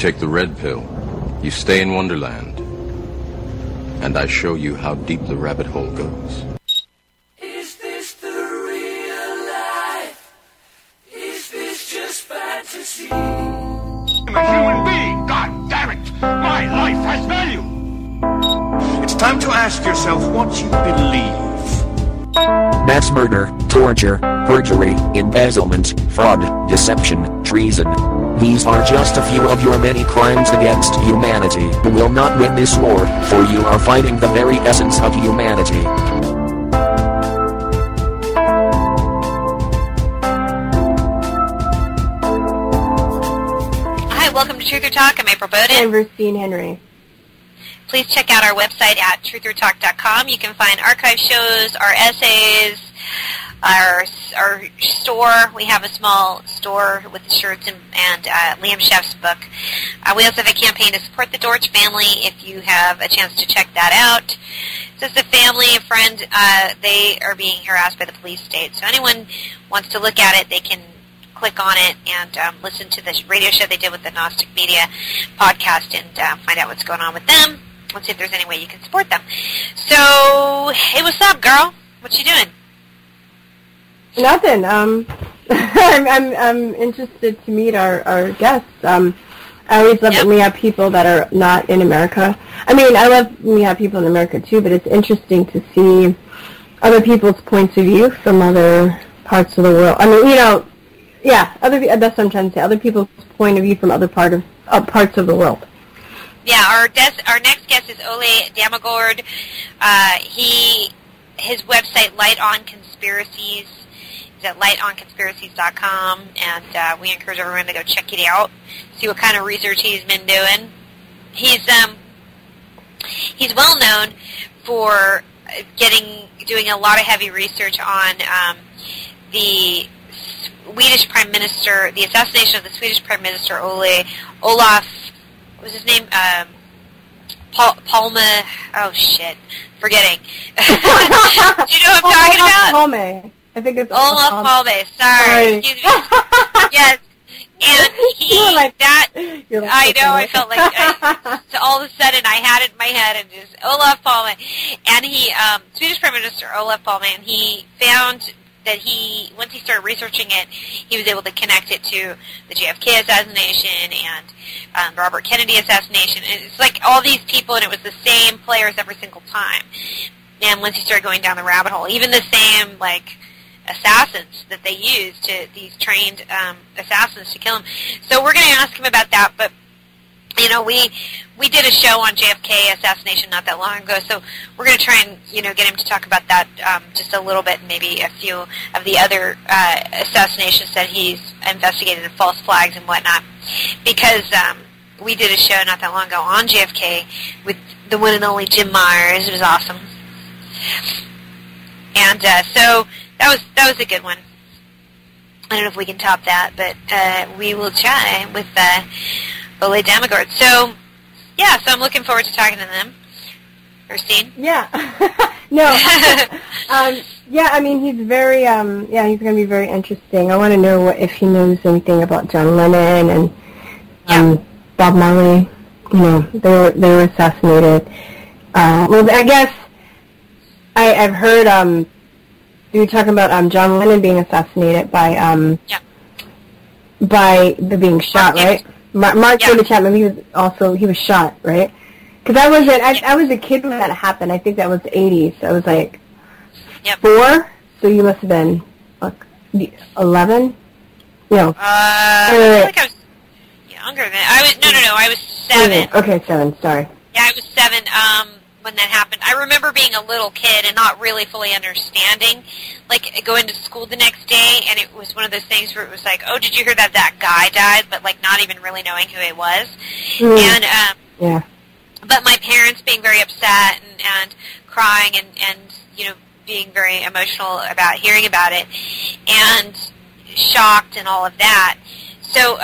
take the red pill, you stay in Wonderland, and I show you how deep the rabbit hole goes. Is this the real life? Is this just fantasy? I'm a human being, god damn it! My life has value! It's time to ask yourself what you believe. Mass murder, torture, perjury, embezzlement, fraud, deception, treason. These are just a few of your many crimes against humanity. You will not win this war, for you are fighting the very essence of humanity. Hi, welcome to Truth or Talk. I'm April Bowden. I'm Virstyne Henry. Please check out our website at truthertalk.com. You can find archive shows, our essays, our store. We have a small store with shirts and Liam Sheff's book. We also have a campaign to support the Dortch family if you have a chance to check that out. So it's a family, a friend. They are being harassed by the police state. So anyone wants to look at it, they can click on it and listen to the radio show they did with the Gnostic Media podcast and find out what's going on with them. Let's see if there's any way you can support them. So, hey, what's up, girl? What you doing? Nothing. I'm interested to meet our guests. I always love when we have people that are not in America. I mean, I love when we have people in America too, but it's interesting to see other people's points of view from other parts of the world. I mean, that's what I'm trying to say. Other people's point of view from other parts of the world. Yeah, our next guest is Ole Damagord. His website, Light on Conspiracies, is at lightonconspiracies.com, and we encourage everyone to go check it out, see what kind of research he's been doing. He's well known for doing a lot of heavy research on the Swedish Prime Minister, the assassination of the Swedish Prime Minister Olaf. What was his name? Palme. Oh shit, forgetting. Do you know what I'm talking about? Palme. I think it's Olaf Palme. Sorry. Excuse me. Yes. And he I know. I felt like so all of a sudden I had it in my head and just Olaf Palme, and he Swedish Prime Minister Olaf Palme, and he found that once he started researching it, he was able to connect it to the JFK assassination and Robert Kennedy assassination. And it's like all these people, and it was the same players every single time. And once he started going down the rabbit hole, even the same assassins that they used, these trained assassins to kill him. So we're going to ask him about that, but we did a show on JFK assassination not that long ago, so we're going to try and get him to talk about that just a little bit, and maybe a few of the other assassinations that he's investigated and false flags and whatnot, because we did a show not that long ago on JFK with the one and only Jim Myers. It was awesome, and so that was a good one. I don't know if we can top that, but we will try with Ole Damagord. So I'm looking forward to talking to them. Virstyne? Yeah. No. I mean, he's very, he's going to be very interesting. I want to know if he knows anything about John Lennon and Bob Marley. They were assassinated. Well, I guess I've heard you were talking about John Lennon being assassinated by being shot, right? Mark Chapman, he was shot, right? Because I was a kid when that happened. I think that was the 80s. I was like 4, so you must have been 11. No. I feel like I was younger than I was. No, I was 7. Okay, 7. Sorry. Yeah, I was 7 when that happened. I remember being a little kid and not really fully understanding, going to school the next day, and it was one of those things where it was like, oh, did you hear that guy died, but not even really knowing who it was. And but my parents being very upset and crying and being very emotional about hearing about it and shocked and all of that. So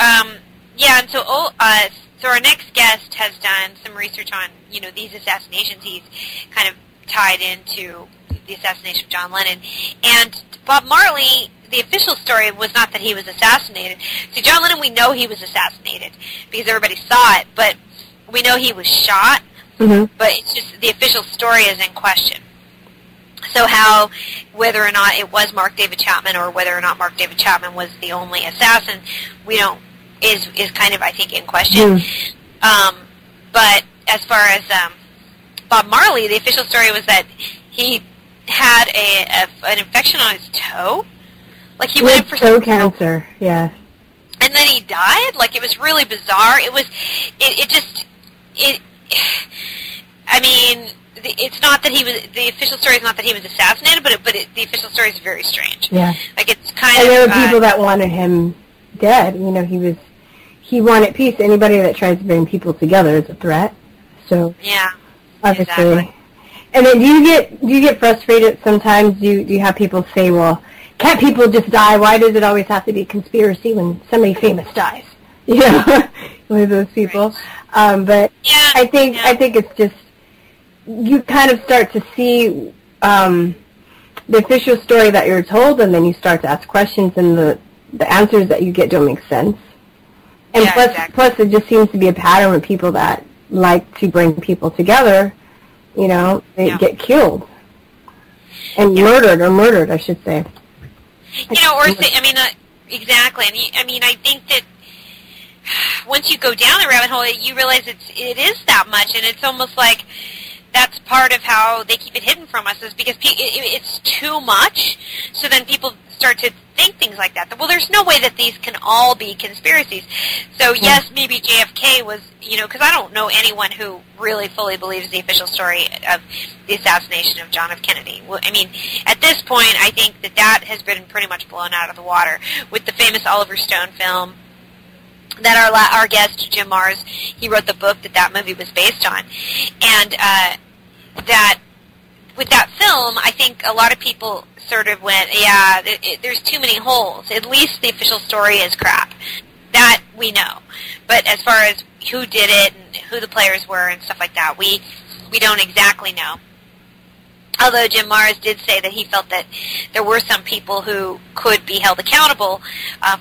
so our next guest has done some research on these assassinations. He's kind of tied into the assassination of John Lennon and Bob Marley. the official story was not that he was assassinated. See, John Lennon, we know he was assassinated because everybody saw it, but we know he was shot. Mm-hmm. But it's just the official story is in question. So whether or not it was Mark David Chapman or whether or not Mark David Chapman was the only assassin, is kind of, I think, in question. But as far as Bob Marley, the official story was that he had an infection on his toe. Like he went for toe cancer, yeah. And then he died. Like, it was really bizarre. I mean, it's not that he was. The official story is not that he was assassinated, but the official story is very strange. Yeah. Like, it's kind and of. there were people that wanted him dead. You know, he wanted peace. Anybody that tries to bring people together is a threat. So. Yeah. Obviously. Exactly. And then do you get frustrated sometimes? Do you have people say, well, can't people just die? Why does it always have to be conspiracy when somebody famous dies? You know, with those people. Right. But yeah, I think it's just you kind of start to see the official story that you're told, and then you start to ask questions, and the answers that you get don't make sense. And plus, it just seems to be a pattern with people that like to bring people together. You know, they get killed and murdered, I should say. You know, or say, I mean, exactly. I mean, I think that once you go down the rabbit hole, you realize it is that much, and it's almost like that's part of how they keep it hidden from us, is because it's too much. So then people start to think things like that. Well, there's no way that these can all be conspiracies. So yes, maybe JFK was, you know, because I don't know anyone who really fully believes the official story of the assassination of John F. Kennedy. Well, I mean, at this point, I think that has been pretty much blown out of the water with the famous Oliver Stone film that our guest Jim Mars, he wrote the book that movie was based on, and that with that film, I think a lot of people sort of went, yeah, there's too many holes. At least the official story is crap. That we know. But as far as who did it and who the players were and stuff like that, we don't exactly know. Although Jim Mars did say that he felt that there were some people who could be held accountable,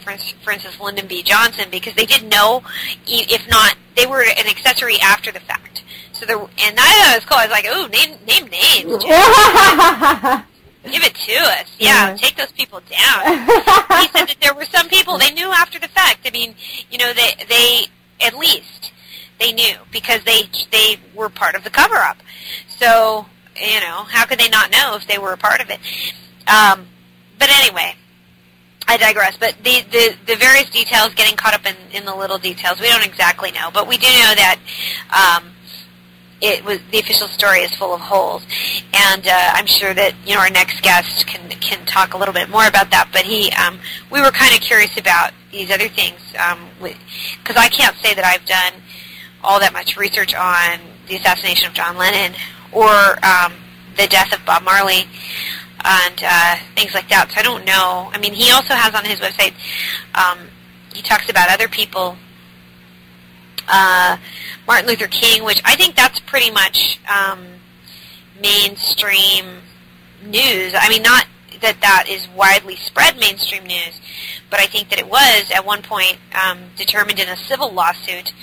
for instance, Lyndon B. Johnson, because they didn't know, if not, they were an accessory after the fact. So and I thought it was cool. I was like, ooh, name names. Give it to us. Yeah, take those people down. He said that there were some people they knew after the fact. I mean, you know, they at least they knew because they were part of the cover-up. So, you know, how could they not know if they were a part of it? But anyway, I digress. But the various details, getting caught up in the little details, we don't exactly know. But we do know that the official story is full of holes, and I'm sure that, you know, our next guest can talk a little bit more about that. But we were kind of curious about these other things, because I can't say that I've done all that much research on the assassination of John Lennon or the death of Bob Marley and things like that. So I don't know. I mean, he also has on his website, he talks about other people. Martin Luther King, which I think that's pretty much mainstream news. I mean, not that is widely spread mainstream news, but I think that it was at one point determined in a civil lawsuit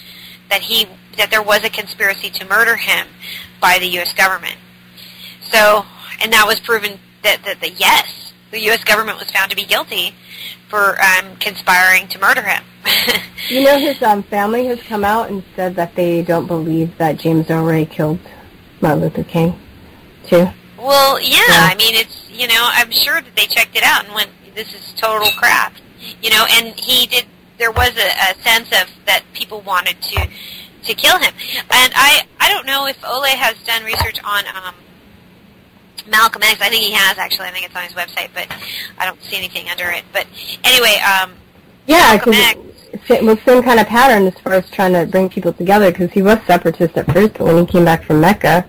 that there was a conspiracy to murder him by the U.S. government. So, and that was proven that yes, the U.S. government was found to be guilty for conspiring to murder him. You know, his family has come out and said that they don't believe that James Earl Ray killed Martin Luther King, too. Well, yeah, I mean, it's, you know, I'm sure that they checked it out and went, this is total crap. You know, and there was a sense of that people wanted to kill him. And I don't know if Ole has done research on Malcolm X. I think he has, actually. I think it's on his website, but I don't see anything under it. But anyway, yeah, because it was some kind of pattern as far as trying to bring people together, because he was separatist at first, but when he came back from Mecca,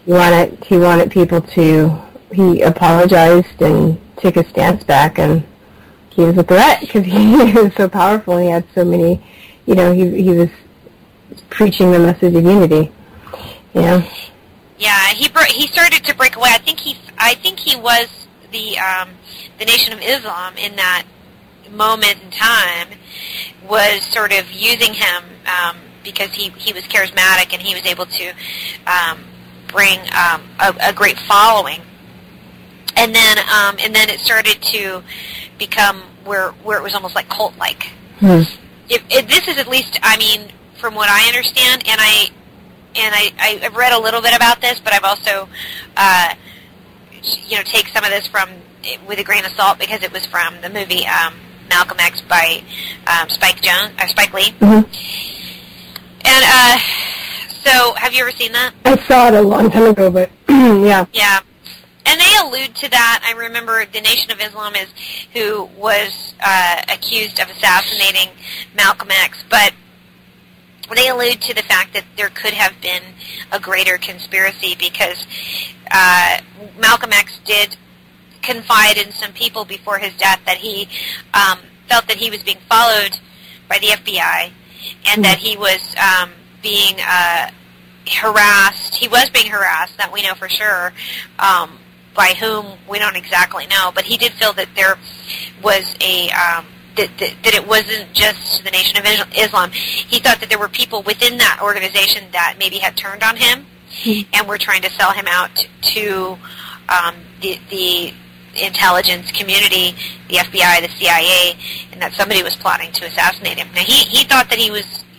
he wanted people to, he apologized and took a stance back, and he was a threat because he was so powerful and he had so many, you know, he was preaching the message of unity, you know. Yeah, he started to break away. I think he was the Nation of Islam in that moment in time was sort of using him because he was charismatic and he was able to bring a great following. And then it started to become where it was almost like cult-like. This is, at least, I mean, from what I understand, and I've read a little bit about this, but I've also, take some of this with a grain of salt because it was from the movie Malcolm X by Spike Lee. And so, have you ever seen that? I saw it a long time ago, but yeah. Yeah. And they allude to that. I remember the Nation of Islam who was accused of assassinating Malcolm X, but they allude to the fact that there could have been a greater conspiracy because Malcolm X did confide in some people before his death that he felt that he was being followed by the FBI and that he was being harassed. He was being harassed, that we know for sure. By whom we don't exactly know, but he did feel that there was that it wasn't just the Nation of Islam. He thought that there were people within that organization that maybe had turned on him and were trying to sell him out to the intelligence community, the FBI, the CIA, and that somebody was plotting to assassinate him. Now he thought that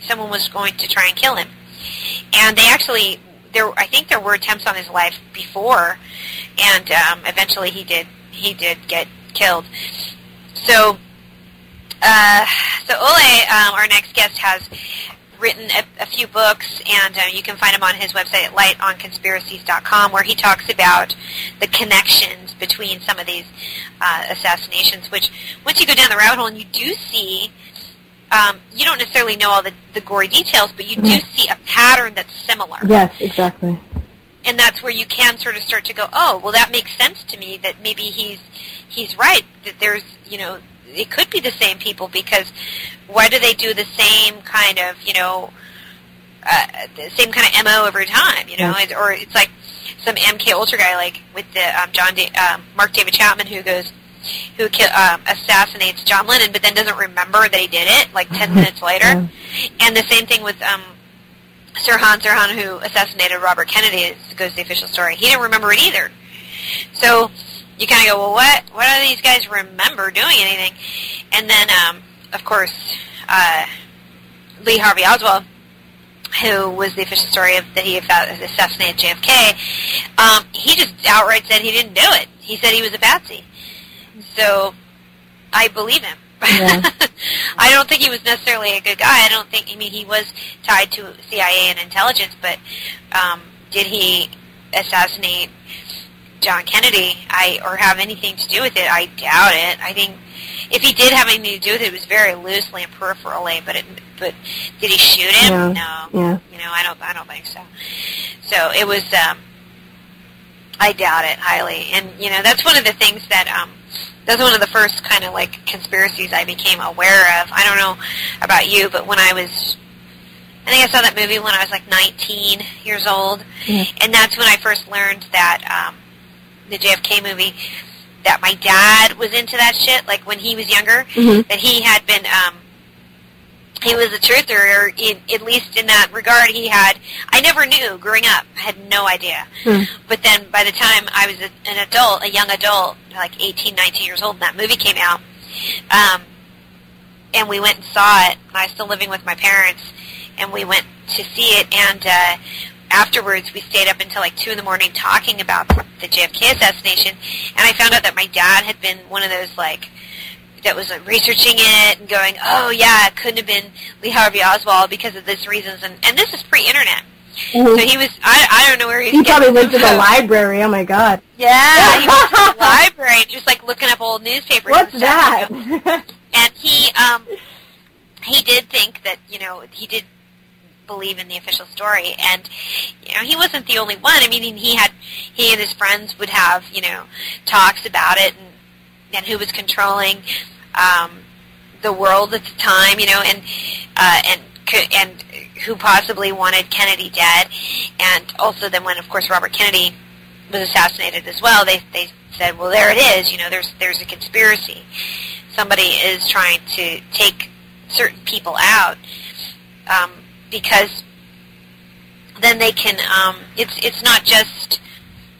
someone was going to try and kill him, and they actually. I think there were attempts on his life before, and eventually he did get killed. So Ole, our next guest, has written a few books, and you can find him on his website at lightonconspiracies.com, where he talks about the connections between some of these assassinations, which once you go down the rabbit hole and you do see you don't necessarily know all the gory details, but you do see a pattern that's similar. Yes, exactly. And that's where you can sort of start to go, oh, well, that makes sense to me, that maybe he's right, that there's, it could be the same people, because why do they do the same kind of, the same kind of MO every time, or it's like some MK Ultra guy, like with the Mark David Chapman, who assassinates John Lennon, but then doesn't remember that he did it, like 10 minutes later. And the same thing with Sirhan, who assassinated Robert Kennedy, goes to the official story. He didn't remember it either. So you kind of go, well, what do these guys remember doing anything? And then, of course, Lee Harvey Oswald, who was the official story that he assassinated JFK, he just outright said he didn't do it. He said he was a patsy. So I believe him. Yeah. I don't think he was necessarily a good guy. He was tied to CIA and intelligence, but did he assassinate John Kennedy or have anything to do with it? I doubt it. I think if he did have anything to do with it, it was very loosely and peripherally, but did he shoot him? No. Yeah. I don't think so. So it was, I doubt it highly. And, that's one of the things that, that's one of the first kind of like conspiracies I became aware of. I don't know about you, but when I think I saw that movie when I was like 19 years old, and that's when I first learned that the JFK movie, that my dad was into that shit, like when he was younger, that he had been, he was a truther, or at least in that regard, I never knew growing up. I had no idea. But then by the time I was an adult, a young adult, like 18, 19 years old, and that movie came out, and we went and saw it, and I was still living with my parents, and we went to see it, and afterwards we stayed up until like 2 in the morning talking about the JFK assassination, and I found out that my dad had been one of those, like, that was researching it and going, oh yeah, it couldn't have been Lee Harvey Oswald because of this reasons, and this is pre-internet. So he was, I don't know where he probably went to the library, oh my god. Yeah, he went to the library and just like looking up old newspapers. What's and stuff, that? And he did think that, he did believe in the official story, and he wasn't the only one. I mean, he and his friends would have, talks about it, and who was controlling the world at the time, and who possibly wanted Kennedy dead. And also then when, of course, Robert Kennedy was assassinated as well, they said, well, there it is. You know, there's a conspiracy. Somebody is trying to take certain people out because then they can. It's not just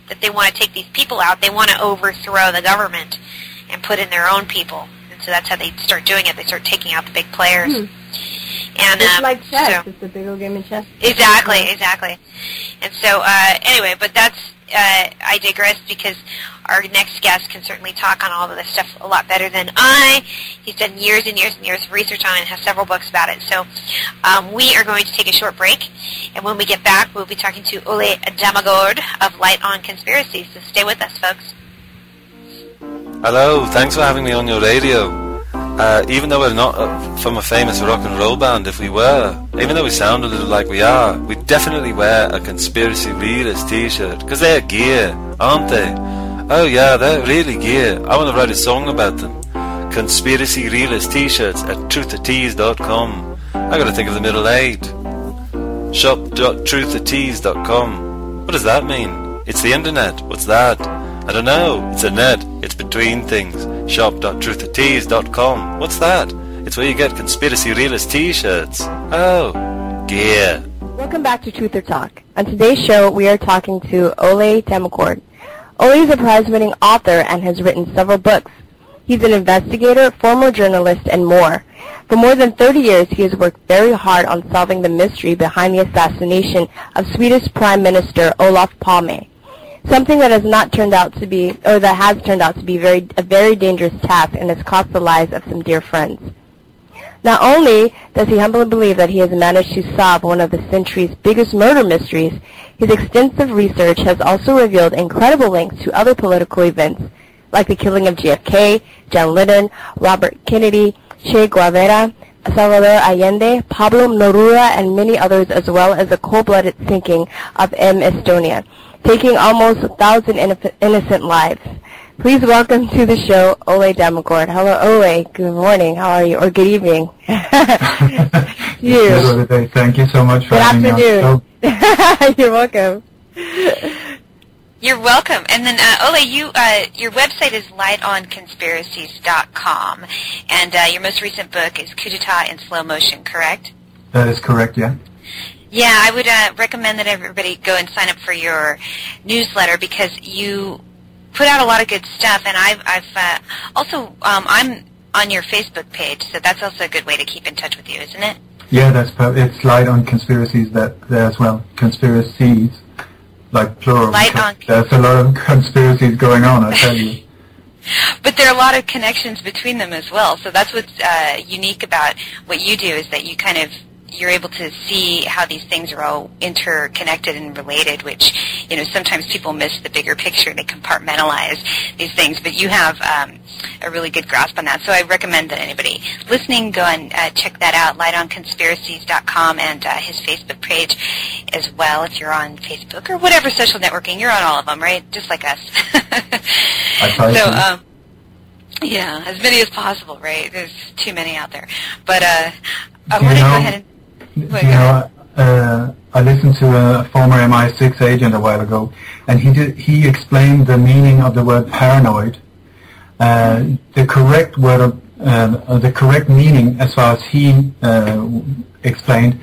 that they want to take these people out; they want to overthrow the government and put in their own people. And so that's how they start doing it. They start taking out the big players. And it's like chess. It's a big old game of chess. Exactly. And so anyway, but that's I digress because our next guest can certainly talk on all of this stuff a lot better than I. He's done years and years and years of research on it and has several books about it. So we are going to take a short break, and when we get back, we'll be talking to Ole Damagord of Light on Conspiracy. So stay with us, folks. Hello, thanks for having me on your radio. Even though we're not from a famous rock and roll band, if we were, even though we sound a little like we are, we definitely wear a Conspiracy Realist t-shirt, because they're gear, aren't they? Oh yeah, they're really gear. I want to write a song about them. Conspiracy Realist t-shirts at truthatease.com. I gotta think of the middle eight. Shop.truthatease.com. What does that mean? It's the internet. What's that? I don't know. It's a net. It's between things. Shop.truthatease.com. What's that? It's where you get Conspiracy Realist t-shirts. Oh, gear. Welcome back to Truth or Talk. On today's show, we are talking to Ole Damagord. Ole is a prize-winning author and has written several books. He's an investigator, former journalist, and more. For more than 30 years, he has worked very hard on solving the mystery behind the assassination of Swedish Prime Minister Olof Palme. Something that has turned out to be a very dangerous task and has cost the lives of some dear friends. Not only does he humbly believe that he has managed to solve one of the century's biggest murder mysteries, his extensive research has also revealed incredible links to other political events, like the killing of JFK, John Lennon, Robert Kennedy, Che Guevara, Salvador Allende, Pablo Neruda, and many others, as well as the cold-blooded sinking of M. Estonia, taking almost 1,000 innocent lives. Please welcome to the show, Ole Damagord. Hello, Ole. Good morning. How are you? Or good evening. You. Thank you so much for having me on the show. You're welcome. You're welcome. And then, Ole, your website is lightonconspiracies.com, and your most recent book is Coup d'etat in Slow Motion, correct? That is correct, yeah. Yeah, I would recommend that everybody go and sign up for your newsletter because you put out a lot of good stuff, and I've also I'm on your Facebook page, so that's also a good way to keep in touch with you, isn't it? Yeah, it's Light on Conspiracies there as well. Conspiracies, like plural. There's a lot of conspiracies going on, I tell you. But there are a lot of connections between them as well. So that's what's unique about what you do is that you're able to see how these things are all interconnected and related, which, sometimes people miss the bigger picture. They compartmentalize these things, but you have a really good grasp on that. So I recommend that anybody listening go and check that out, lightonconspiracies.com, and his Facebook page as well if you're on Facebook or whatever social networking. You're on all of them, right? Just like us. So, yeah, as many as possible, right? There's too many out there. But I want to go ahead and... I listened to a former MI6 agent a while ago, and he explained the meaning of the word paranoid. The correct meaning, as far as he explained,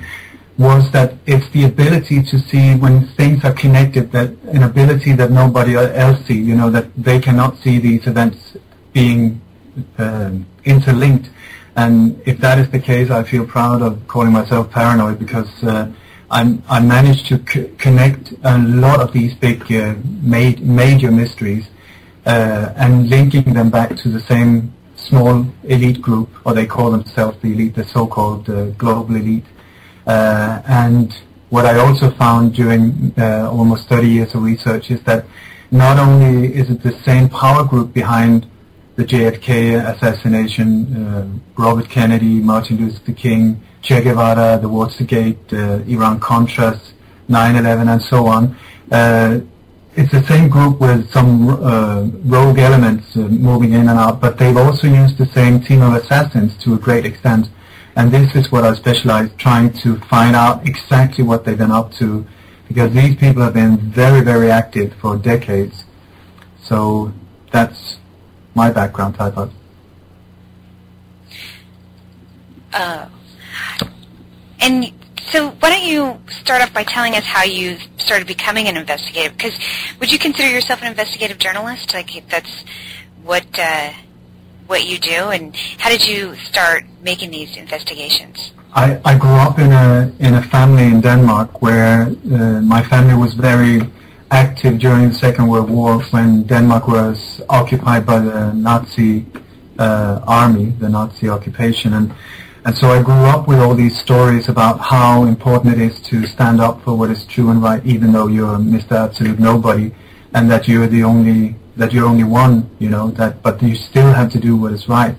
was that it's the ability to see when things are connected, that an ability that nobody else sees. That they cannot see these events being interlinked. And if that is the case, I feel proud of calling myself paranoid because I managed to connect a lot of these big major mysteries and linking them back to the same small elite group, or they call themselves the elite, the so-called global elite. And what I also found during almost 30 years of research is that not only is it the same power group behind the JFK assassination, Robert Kennedy, Martin Luther King, Che Guevara, the Watergate, Iran-Contras, 9/11, and so on. It's the same group with some rogue elements moving in and out, but they've also used the same team of assassins to a great extent. And this is what I specialize, trying to find out exactly what they've been up to because these people have been very, very active for decades. So that's my background, I thought. And so why don't you start off by telling us how you started becoming an investigative? Because would you consider yourself an investigative journalist? Like that's what you do, and how did you start making these investigations? I grew up in a family in Denmark where my family was very active during the Second World War when Denmark was occupied by the Nazi army, the Nazi occupation, and so I grew up with all these stories about how important it is to stand up for what is true and right, even though you're Mr. Absolute Nobody, and that you're only one, but you still have to do what is right.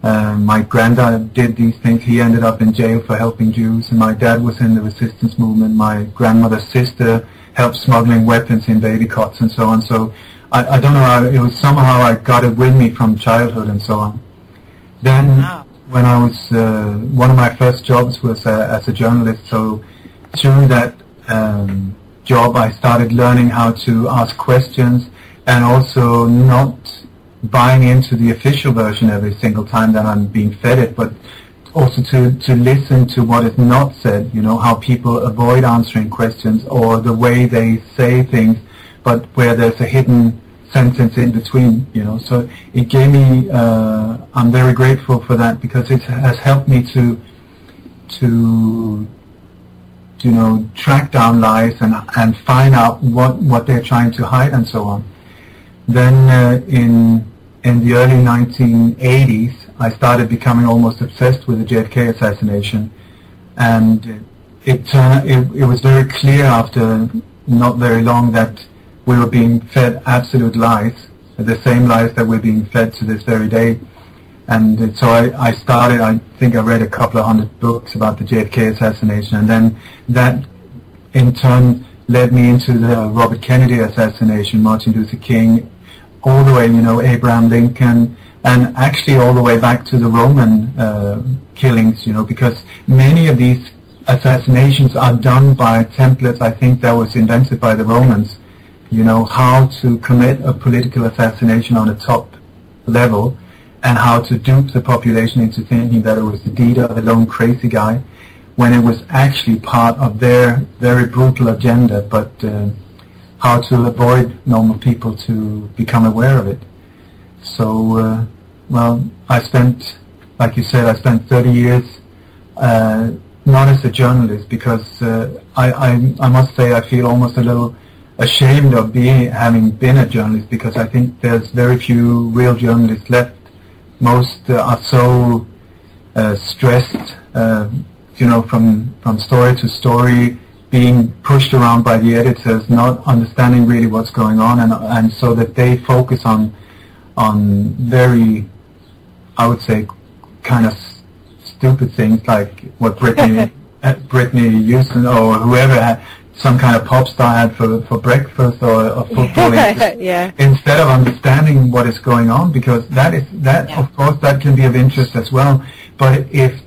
My granddad did these things. He ended up in jail for helping Jews, and my dad was in the resistance movement. My grandmother's sister helped smuggling weapons in baby cots and so on. So I don't know how, it was somehow I got it with me from childhood and so on. Then when I was, one of my first jobs was as a journalist, so through that job I started learning how to ask questions and also not buying into the official version every single time that I'm being fed it, but also to listen to what is not said, how people avoid answering questions or the way they say things, but where there's a hidden sentence in between, So it gave me, I'm very grateful for that because it has helped me to track down lies and find out what they're trying to hide and so on. Then in the early 1980s, I started becoming almost obsessed with the JFK assassination, and it was very clear after not very long that we were being fed absolute lies, the same lies that we're being fed to this very day. And so I started, I think I read a couple of hundred books about the JFK assassination, and then that in turn led me into the Robert Kennedy assassination, Martin Luther King, all the way, Abraham Lincoln, and actually all the way back to the Roman killings, because many of these assassinations are done by templates, I think, that was invented by the Romans, how to commit a political assassination on a top level and how to dupe the population into thinking that it was the leader, the lone crazy guy, when it was actually part of their very brutal agenda, but how to avoid normal people to become aware of it. So, I spent, like you said, I spent 30 years not as a journalist because I must say I feel almost a little ashamed of having been a journalist because I think there's very few real journalists left. Most are so stressed, from story to story, being pushed around by the editors, not understanding really what's going on, and so that they focus on very, I would say, kind of stupid things like what Britney Houston or whoever had, some kind of pop star had for breakfast or football. Yeah. Instead of understanding what is going on, because of course that can be of interest as well. But if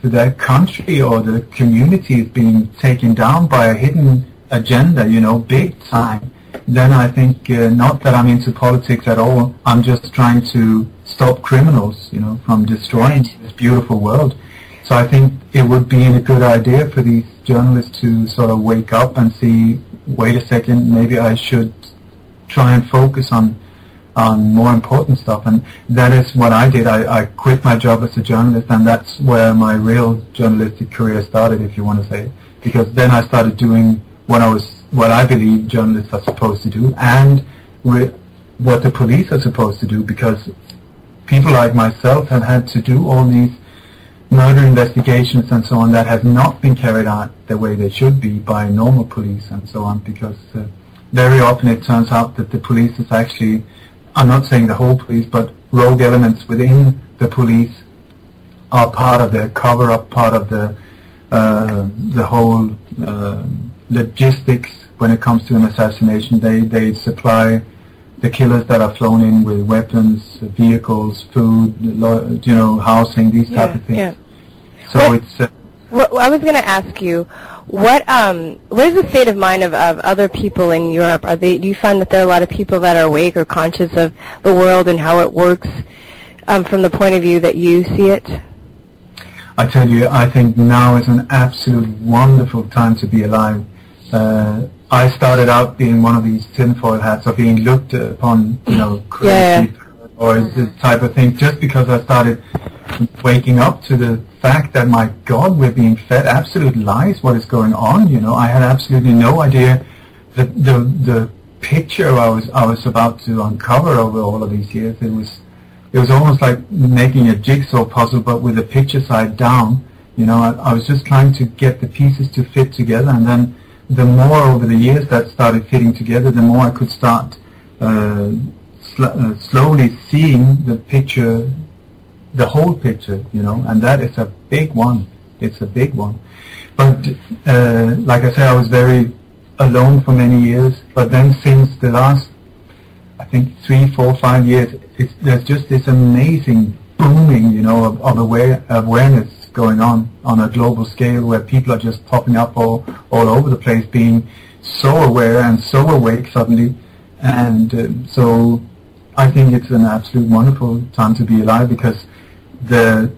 the country or the community is being taken down by a hidden agenda, big time, then I think, not that I'm into politics at all, I'm just trying to stop criminals, from destroying this beautiful world. So I think it would be a good idea for these journalists to sort of wake up and see, wait a second, maybe I should try and focus on more important stuff. And that is what I did. I quit my job as a journalist, and that's where my real journalistic career started, if you want to say it. Because then I started doing what I believe journalists are supposed to do, and what the police are supposed to do, because people like myself have had to do all these murder investigations and so on that have not been carried out the way they should be by normal police and so on, because very often it turns out that the police is actually, I'm not saying the whole police, but rogue elements within the police are part of the cover-up, part of the whole logistics when it comes to an assassination. They supply the killers that are flown in with weapons, vehicles, food, housing, these type of things. Yeah. So I was going to ask you, What is the state of mind of other people in Europe? Do you find that there are a lot of people that are awake or conscious of the world and how it works from the point of view that you see it? I tell you, I think now is an absolute wonderful time to be alive. I started out being one of these tinfoil hats of being looked upon, crazy or this type of thing, just because I started waking up to the fact that, my God, we're being fed absolute lies. What is going on? I had absolutely no idea the picture I was about to uncover over all of these years. It was almost like making a jigsaw puzzle, but with the picture side down. I was just trying to get the pieces to fit together, and then the more over the years that started fitting together, the more I could start slowly seeing the picture, the whole picture, and that is a big one. It's a big one. But like I said, I was very alone for many years, but then since the last, I think 3, 4, 5 years, there's just this amazing booming, of awareness going on a global scale, where people are just popping up all over the place, being so aware and so awake suddenly. And so I think it's an absolute wonderful time to be alive, because the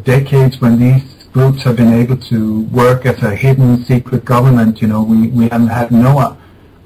decades when these groups have been able to work as a hidden secret government, we haven't had no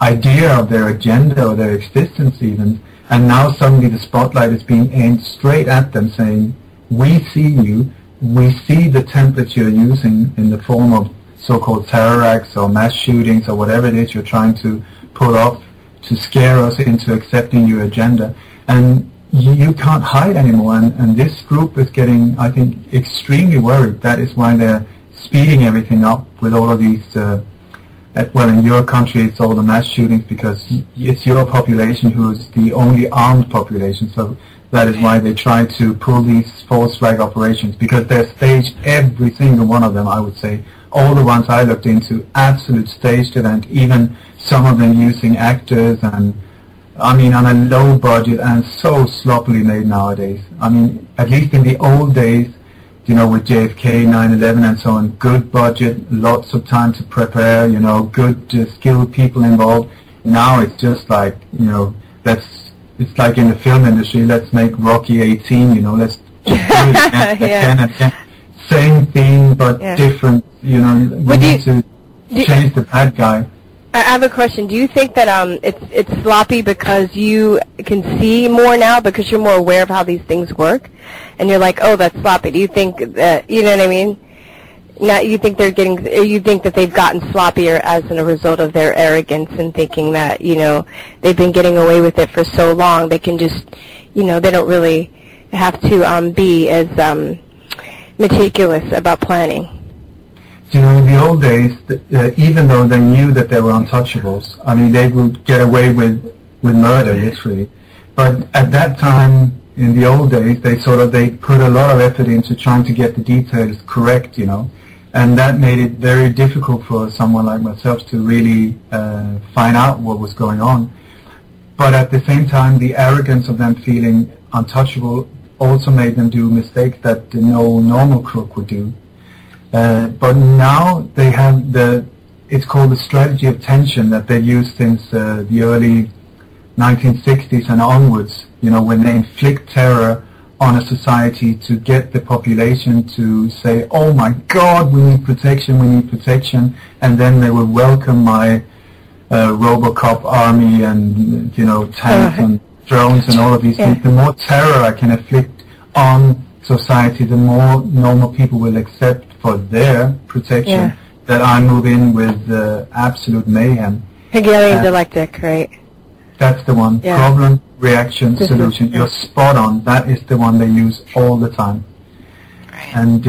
idea of their agenda or their existence even, and now suddenly the spotlight is being aimed straight at them, saying, we see you, we see the templates you're using in the form of so-called terror acts or mass shootings or whatever it is you're trying to pull off to scare us into accepting your agenda, and you can't hide anymore. And this group is getting, I think, extremely worried. That is why they're speeding everything up with all of these, well, in your country it's all the mass shootings, because it's your population who is the only armed population, so that is why they try to pull these false flag operations, because they're staged, every single one of them, I would say. All the ones I looked into, absolute staged event, even some of them using actors, and on a low budget, and so sloppily made nowadays. At least in the old days, with JFK, 9/11 and so on, good budget, lots of time to prepare, good skilled people involved. Now it's just like, it's like in the film industry, let's make Rocky 18, let's do it again and again. Same theme, but different, we need to change the bad guy. I have a question. Do you think that it's sloppy because you can see more now, because you're more aware of how these things work, and you're like, oh, that's sloppy? Do you think that, you know what I mean? Now you think you think that they've gotten sloppier as a result of their arrogance and thinking that, they've been getting away with it for so long, they can just, they don't really have to be as meticulous about planning. In the old days, even though they knew that they were untouchables, they would get away with murder, literally. But at that time, in the old days, they put a lot of effort into trying to get the details correct, and that made it very difficult for someone like myself to really find out what was going on. But at the same time, the arrogance of them feeling untouchable also made them do mistakes that no normal crook would do. But now they have it's called the strategy of tension that they've used since the early 1960s and onwards, when they inflict terror on a society to get the population to say, oh my God, we need protection, and then they will welcome my Robocop army and, tanks and drones and all of these things. The more terror I can inflict on society, the more normal people will accept for their protection that I move in with absolute mayhem. Hegelian dialectic, right? That's the one. Yeah. Problem, reaction, solution. You're spot on. That is the one they use all the time. Right. And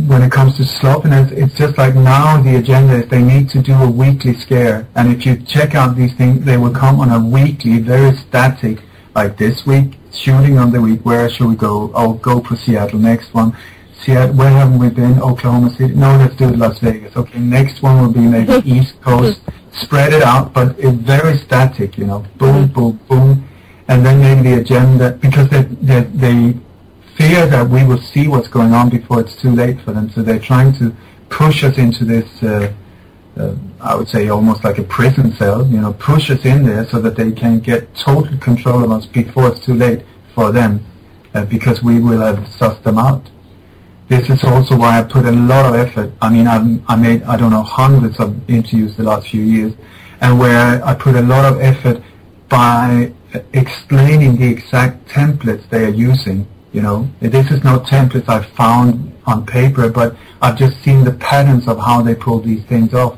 when it comes to sloppiness, it's just like now the agenda is they need to do a weekly scare. And if you check out these things, they will come on a weekly, very static, like this week, shooting on the week, where should we go? Oh, go for Seattle. Next one. Seattle, where haven't we been? Oklahoma City. No, let's do Las Vegas. Okay, next one will be maybe East Coast. Spread it out, but it's very static, boom, boom, boom. And then maybe the agenda, because they fear that we will see what's going on before it's too late for them. So they're trying to push us into this, I would say almost like a prison cell, push us in there so that they can get total control of us before it's too late for them, because we will have sussed them out. This is also why I put a lot of effort. I mean, I made, I don't know, hundreds of interviews the last few years, and where I put a lot of effort by explaining the exact templates they are using. This is not templates I found on paper, but I've just seen the patterns of how they pull these things off.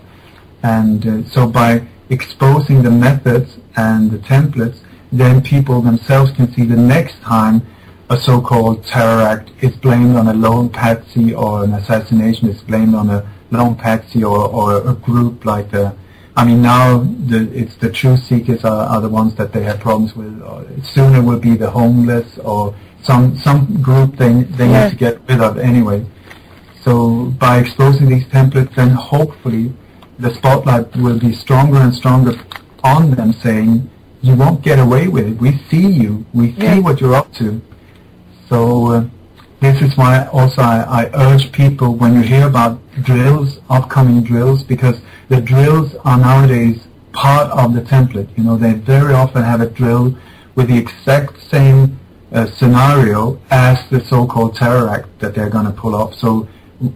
And so by exposing the methods and the templates, then people themselves can see the next time a so-called terror act is blamed on a lone patsy, or an assassination is blamed on a lone patsy, or a group like now it's the truth seekers are the ones that they have problems with. Or soon it will be the homeless, or some group they need to get rid of anyway. So by exposing these templates, then hopefully the spotlight will be stronger and stronger on them, saying, you won't get away with it. We see you. We see what you're up to. So this is why also I urge people, when you hear about drills, upcoming drills, because the drills are nowadays part of the template. They very often have a drill with the exact same scenario as the so-called terror act that they're going to pull off. So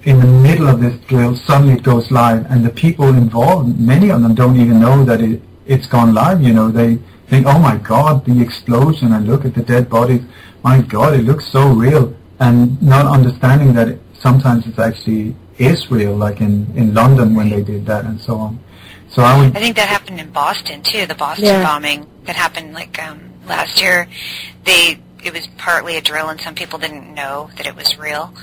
in the middle of this drill, suddenly it goes live, and the people involved, many of them don't even know that it's gone live. They think, oh my God, the explosion, and look at the dead bodies. My God, it looks so real, and not understanding that sometimes it actually is real, like in London when they did that and so on. So I think that happened in Boston too. The Boston bombing that happened last year. It was partly a drill, and some people didn't know that it was real.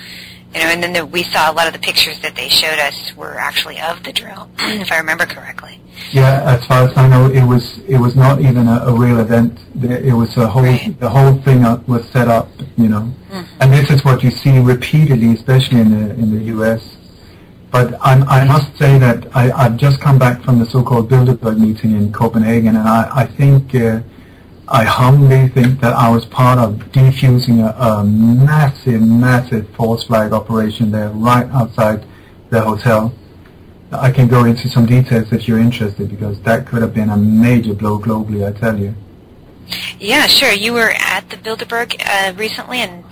And then we saw a lot of the pictures that they showed us were actually of the drill, if I remember correctly. Yeah, as far as I know, it was not even a real event. It was the whole thing was set up, And this is what you see repeatedly, especially in the U.S. But I must say that I've just come back from the so-called Bilderberg meeting in Copenhagen, and I think. I humbly think that I was part of defusing a massive false flag operation there right outside the hotel. I can go into some details if you're interested, because that could have been a major blow globally, I tell you. Yeah, sure. You were at the Bilderberg recently in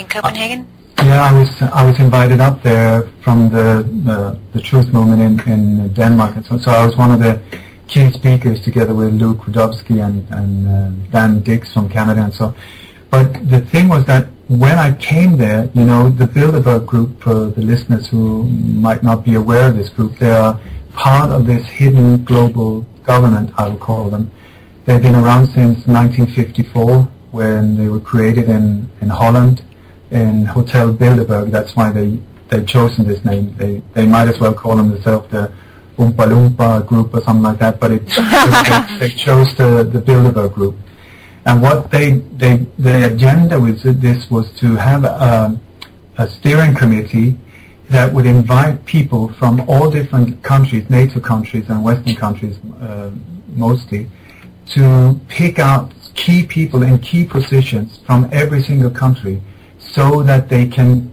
Copenhagen? Yeah, I was invited up there from the Truth Movement in Denmark, and so I was one of the key speakers together with Luke Rudowski and Dan Dix from Canada and so. But the thing was that when I came there, the Bilderberg group, for the listeners who might not be aware of this group, they are part of this hidden global government, I will call them. They've been around since 1954, when they were created in Holland, in Hotel Bilderberg. That's why they've chosen this name. They might as well call themselves the Oompa Loompa group or something like that, but they chose the Bilderberg group. And what the agenda with this was to have a steering committee that would invite people from all different countries, NATO countries and Western countries mostly, to pick out key people in key positions from every single country, so that they can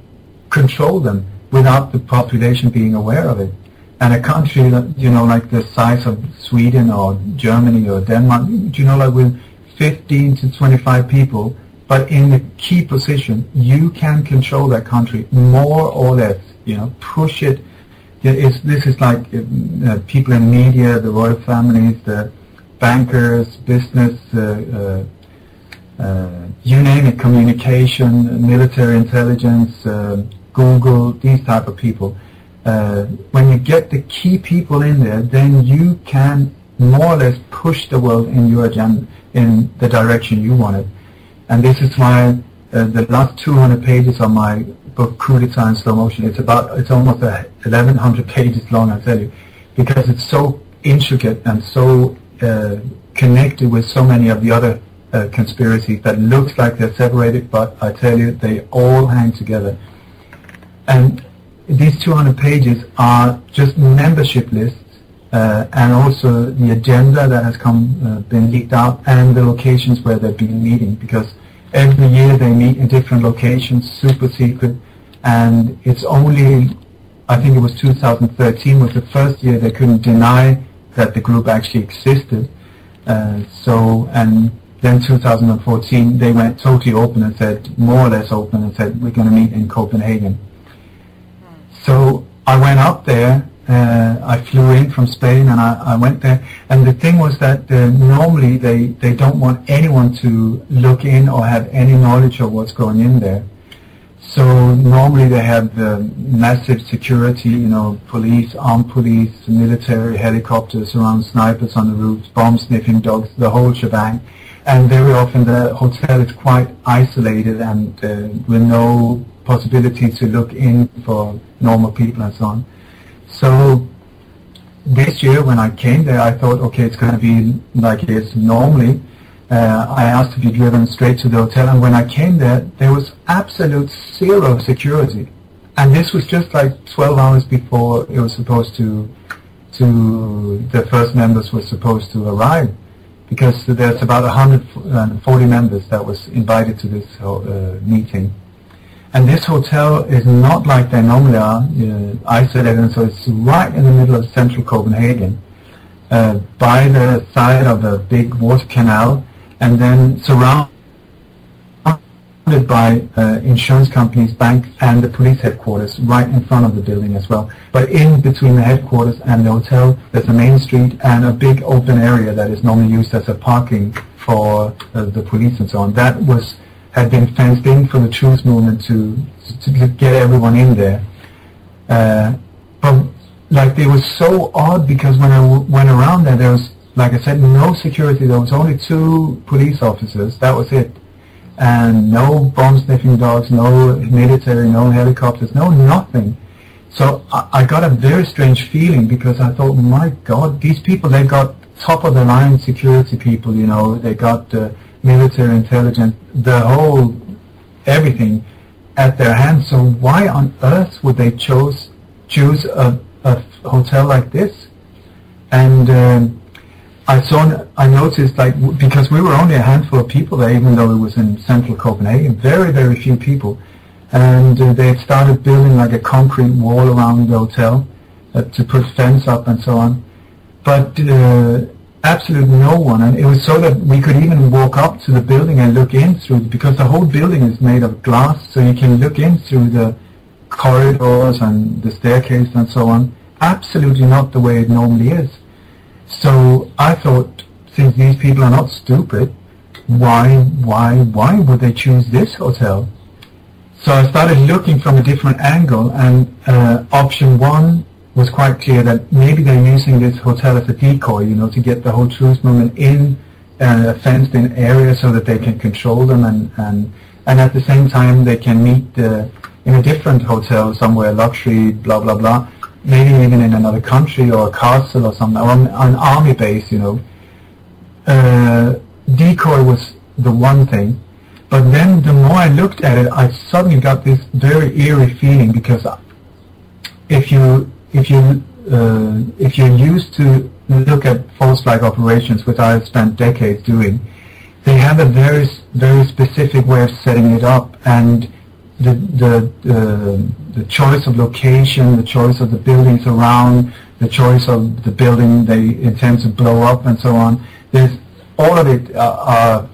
control them without the population being aware of it. And a country that, like the size of Sweden or Germany or Denmark, like with 15 to 25 people, but in the key position, you can control that country more or less, push it. This is like people in media, the royal families, the bankers, business, you name it, communication, military intelligence, Google, these type of people. When you get the key people in there, then you can more or less push the world in your agenda, in the direction you want it. And this is why the last 200 pages of my book, Coup d'etat in Slow Motion, it's almost 1,100 pages long, I tell you, because it's so intricate and so connected with so many of the other conspiracies that looks like they're separated, but I tell you, they all hang together. And these 200 pages are just membership lists, and also the agenda that has been leaked out, and the locations where they've been meeting, because every year they meet in different locations, super secret, and it's only I think it was 2013 was the first year they couldn't deny that the group actually existed. And then 2014 they went totally open and said, more or less open, and said, we're going to meet in Copenhagen. So I went up there. I flew in from Spain, and I went there. And the thing was that normally they don't want anyone to look in or have any knowledge of what's going in there. So normally they have massive security, police, armed police, military, helicopters around, snipers on the roofs, bomb-sniffing dogs, the whole shebang. And very often the hotel is quite isolated and with no possibility to look in for normal people and so on. So this year when I came there, I thought, okay, it's going to be like it is normally. I asked to be driven straight to the hotel, and when I came there, there was absolute zero security. And this was just like 12 hours before it was supposed to the first members were supposed to arrive, because there's about 140 members that was invited to this meeting. And this hotel is not like they normally are, isolated, and so it's right in the middle of central Copenhagen, by the side of a big water canal, and then surrounded by insurance companies, banks, and the police headquarters right in front of the building as well. But in between the headquarters and the hotel, there's a main street and a big open area that is normally used as a parking for the police and so on. That had been fenced in for the truth movement to get everyone in there. But like, it was so odd, because when I went around there was, like I said, no security. There was only 2 police officers. That was it. And no bomb-sniffing dogs, no military, no helicopters, no nothing. So I got a very strange feeling, because I thought, my God, these people, they got top-of-the-line security people, they got military intelligence, the whole, everything at their hands. So why on earth would they choose a hotel like this? And I noticed, like, because we were only a handful of people there, even though it was in central Copenhagen, very, very few people. And they had started building like a concrete wall around the hotel to put fence up and so on. But absolutely no one. And it was so that we could even walk up to the building and look in through, because the whole building is made of glass, so you can look in through the corridors and the staircase and so on. Absolutely not the way it normally is. So I thought, since these people are not stupid, why would they choose this hotel? So I started looking from a different angle, and option 1 was quite clear, that maybe they're using this hotel as a decoy, to get the whole truth movement in a fenced-in area so that they can control them, and at the same time they can meet in a different hotel somewhere, luxury, blah, blah, blah, maybe even in another country or a castle or something, or an army base, Decoy was the one thing. But then the more I looked at it, I suddenly got this very eerie feeling, because if you're used to look at false flag operations, which I have spent decades doing, they have a very, very specific way of setting it up, and the choice of location, the choice of the buildings around, the choice of the building they intend to blow up, and so on. There's all of it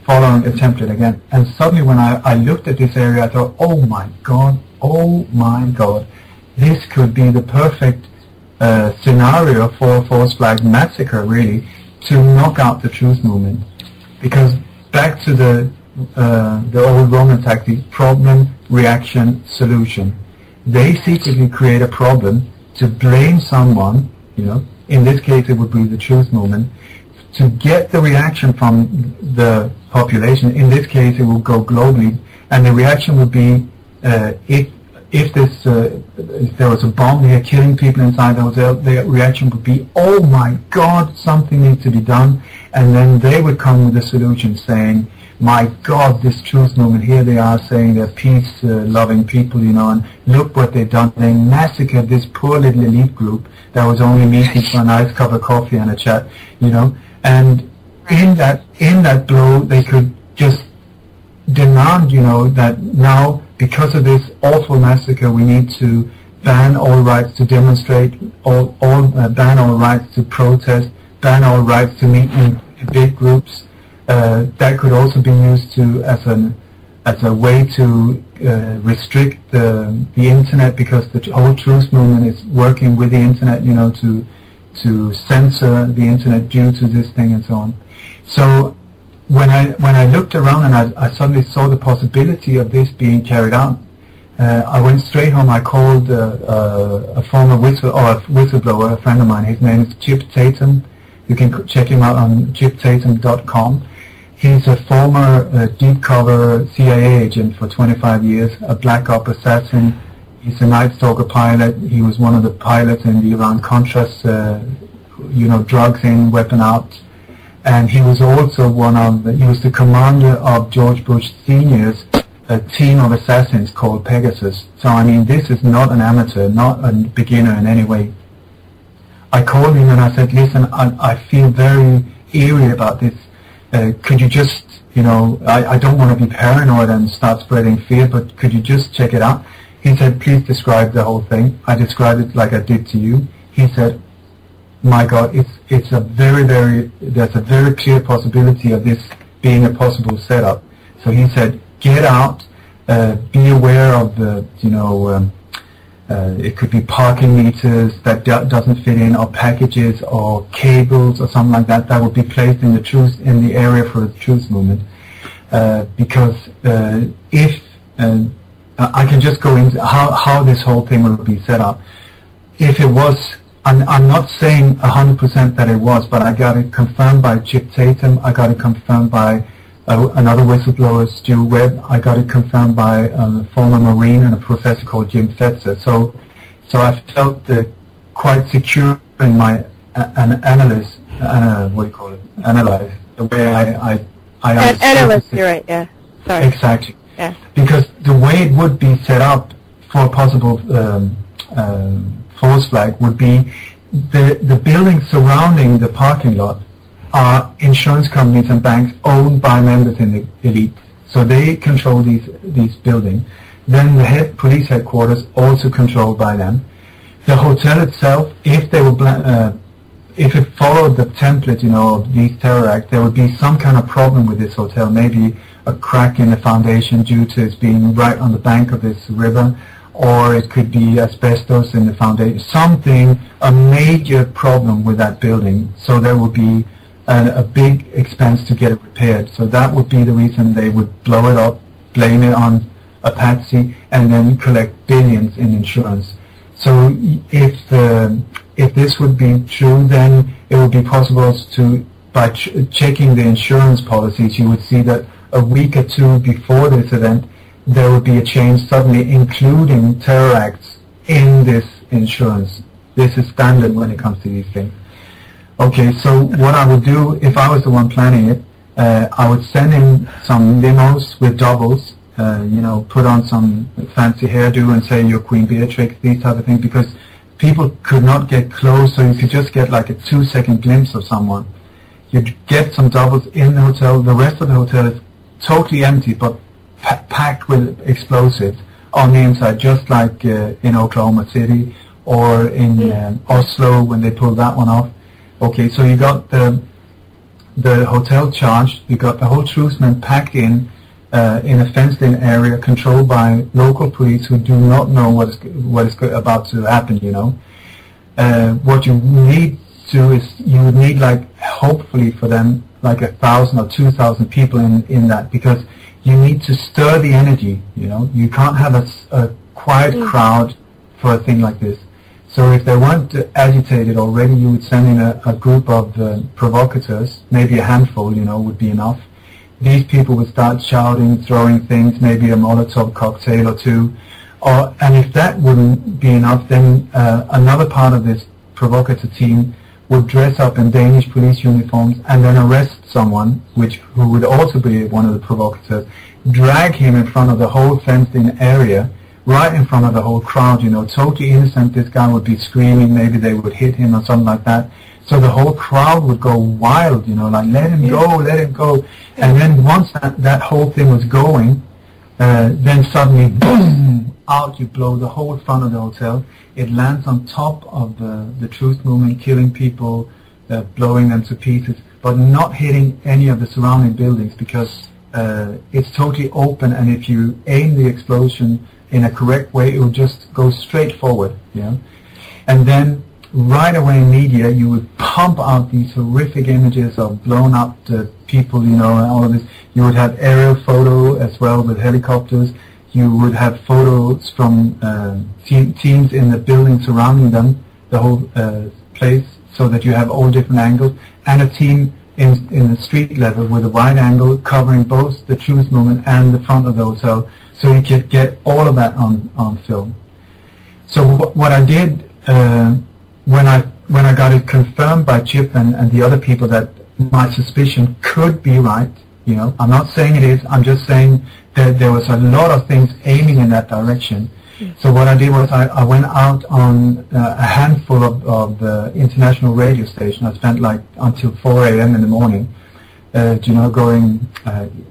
following a template again. And suddenly when I looked at this area, I thought, oh my God, this could be the perfect scenario for a false flag massacre, really, to knock out the truth movement. Because back to the old Roman tactic, problem, reaction, solution. They secretly create a problem to blame someone, in this case it would be the truth movement, to get the reaction from the population. In this case it will go globally, and the reaction would be, if there was a bomb here killing people inside the hotel, the reaction would be, oh my God, something needs to be done. And then they would come with a solution saying, my God, this truth movement, here they are saying they're peace-loving people, and look what they've done. They massacred this poor little elite group that was only meeting for a nice cup of coffee and a chat, And in that blow, they could just demand, that now, because of this awful massacre, we need to ban all rights to demonstrate, ban all rights to protest, ban all rights to meet in big groups. That could also be used to as a way to restrict the internet, because the whole truth movement is working with the internet, you know, to censor the internet due to this thing and so on. So when I looked around and I suddenly saw the possibility of this being carried out, I went straight home. I called a former whistleblower, a friend of mine. His name is Chip Tatum. You can check him out on chiptatum.com. He's a former deep cover CIA agent for 25 years, a black op assassin. He's a Night Stalker pilot. He was one of the pilots in the Iran-Contras, drugs in, weapon out. And he was also he was the commander of George Bush Sr.'s team of assassins called Pegasus. So, I mean, this is not an amateur, not a beginner in any way. I called him and I said, listen, I feel very eerie about this. Could you just, I don't want to be paranoid and start spreading fear, but could you just check it out? He said, please describe the whole thing. I described it like I did to you. He said, my God, there's a very clear possibility of this being a possible setup. So he said, get out, be aware of it could be parking meters that doesn't fit in, or packages, or cables, or something like that would be placed in the area for the truth movement. Because if I can just go into how this whole thing will be set up. If it was, I'm not saying 100% that it was, but I got it confirmed by Chip Tatum. I got it confirmed by another whistleblower, Stu Webb. I got it confirmed by a former Marine and a professor called Jim Fetzer. So I felt quite secure in my analyze the way I analyze. You're right. Yeah. Sorry. Exactly. Yeah. Because the way it would be set up for a possible false flag would be the buildings surrounding the parking lot are insurance companies and banks owned by members in the elite. So they control these buildings. Then the police headquarters also controlled by them. The hotel itself, if it followed the template, of these terror acts, there would be some kind of problem with this hotel. Maybe a crack in the foundation due to it being right on the bank of this river, or it could be asbestos in the foundation. A major problem with that building. So there would be a big expense to get it repaired. So that would be the reason they would blow it up, blame it on a patsy, and then collect billions in insurance. So if this would be true, then it would be possible to, by checking the insurance policies, you would see that a week or two before this event, there would be a change suddenly, including terror acts in this insurance. This is standard when it comes to these things. Okay, so what I would do, if I was the one planning it, I would send in some limos with doubles, put on some fancy hairdo and say you're Queen Beatrix, these type of things, because people could not get close, so you could just get like a 2-second glimpse of someone. You'd get some doubles in the hotel. The rest of the hotel is totally empty, but packed with explosives on the inside, just like in Oklahoma City or in Oslo when they pulled that one off. Okay, so you got the hotel charged, you got the whole truthment packed in a fenced-in area controlled by local police who do not know what is about to happen, What you need to do is you would need, hopefully for them, 1,000 or 2,000 people in that, because you need to stir the energy, You can't have a quiet crowd for a thing like this. So if they weren't agitated already, you would send in a group of provocateurs, maybe a handful, would be enough. These people would start shouting, throwing things, maybe a Molotov cocktail or two. And if that wouldn't be enough, then another part of this provocateur team would dress up in Danish police uniforms and then arrest someone, who would also be one of the provocateurs, drag him in front of the whole fenced-in area, right in front of the whole crowd, totally innocent. This guy would be screaming, maybe they would hit him or something like that. So the whole crowd would go wild, let him go, let him go. And then once that whole thing was going, then suddenly, boom, out, you blow the whole front of the hotel. It lands on top of the truth movement, killing people, blowing them to pieces, but not hitting any of the surrounding buildings because it's totally open, and if you aim the explosion in a correct way, it will just go straight forward. And then right away in media, you would pump out these horrific images of blown up people, and all of this. You would have aerial photo as well with helicopters. You would have photos from teams in the building surrounding them, the whole place, so that you have all different angles, and a team in the street level with a wide angle covering both the truth movement and the front of the hotel, so you could get all of that on film. So what I did when I got it confirmed by Chip and the other people that my suspicion could be right, I'm not saying it is, I'm just saying that there was a lot of things aiming in that direction. So what I did was I went out on a handful of international radio stations. I spent until 4 a.m. in the morning, going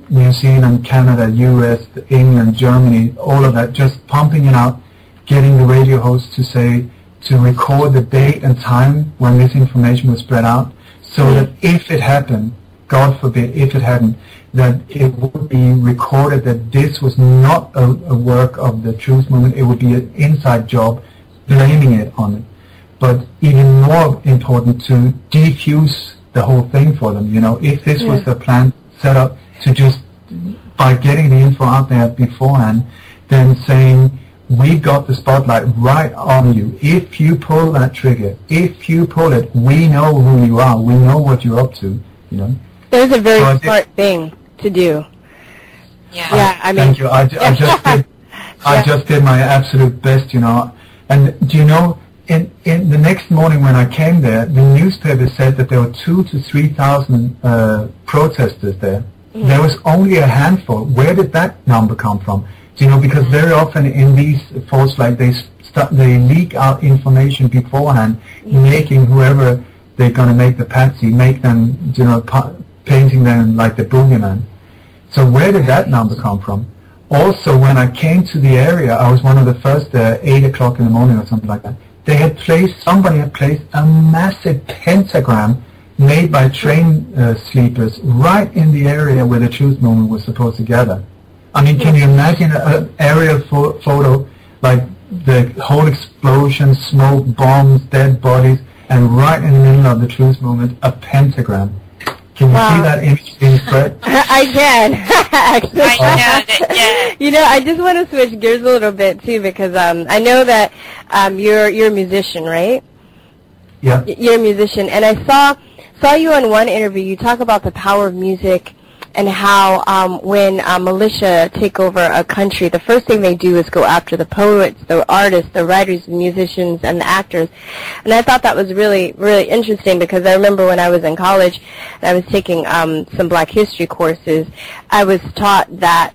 New Zealand, Canada, US, England, Germany, all of that, just pumping it out, getting the radio hosts to record the date and time when this information was spread out, so that if it happened, God forbid, if it hadn't, that it would be recorded that this was not a work of the truth movement, it would be an inside job, blaming it on it. But even more important, to defuse the whole thing for them. If this was the plan set up to just, by getting the info out there beforehand, then saying, we got the spotlight right on you. If you pull that trigger, if you pull it, we know who you are. We know what you're up to. There's a very smart thing to do. Yeah. I mean. Thank you. I just did my absolute best. And do you know? In the next morning when I came there, the newspaper said that there were 2,000 to 3,000 protesters there. Mm-hmm. There was only a handful. Where did that number come from? Because very often in these false flags, they leak out information beforehand, making whoever they're going to make the patsy, make them, painting them like the boogeyman. So where did that number come from? Also, when I came to the area, I was one of the first there, 8 o'clock in the morning or something like that. Somebody had placed a massive pentagram made by train sleepers right in the area where the truth movement was supposed to gather. I mean, can you imagine an aerial photo, like the whole explosion, smoke, bombs, dead bodies, and right in the middle of the truth movement, a pentagram? Can you see that image being spread? I can. Actually. I know that, I just want to switch gears a little bit, too, because I know that you're a musician, right? Yeah. You're a musician, and I saw you in one interview. You talk about the power of music and how when militia take over a country, the first thing they do is go after the poets, the artists, the writers, the musicians, and the actors. And I thought that was really, really interesting, because I remember when I was in college and I was taking some Black history courses, I was taught that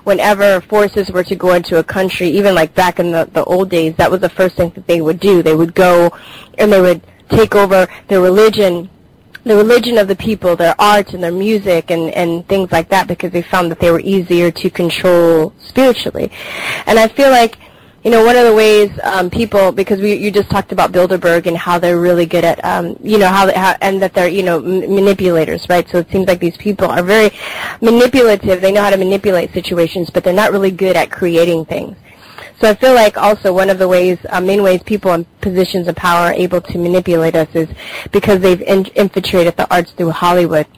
whenever forces were to go into a country, even like back in the old days, that was the first thing that they would do. They would go and they would take over their religion, the religion of the people, their art and their music and things like that, because they found that they were easier to control spiritually. And I feel like, one of the ways people, because you just talked about Bilderberg and how they're really good at, and that they're, manipulators, right? So it seems like these people are very manipulative. They know how to manipulate situations, but they're not really good at creating things. So I feel like also one of the main ways people in positions of power are able to manipulate us is because they've infiltrated the arts through Hollywood.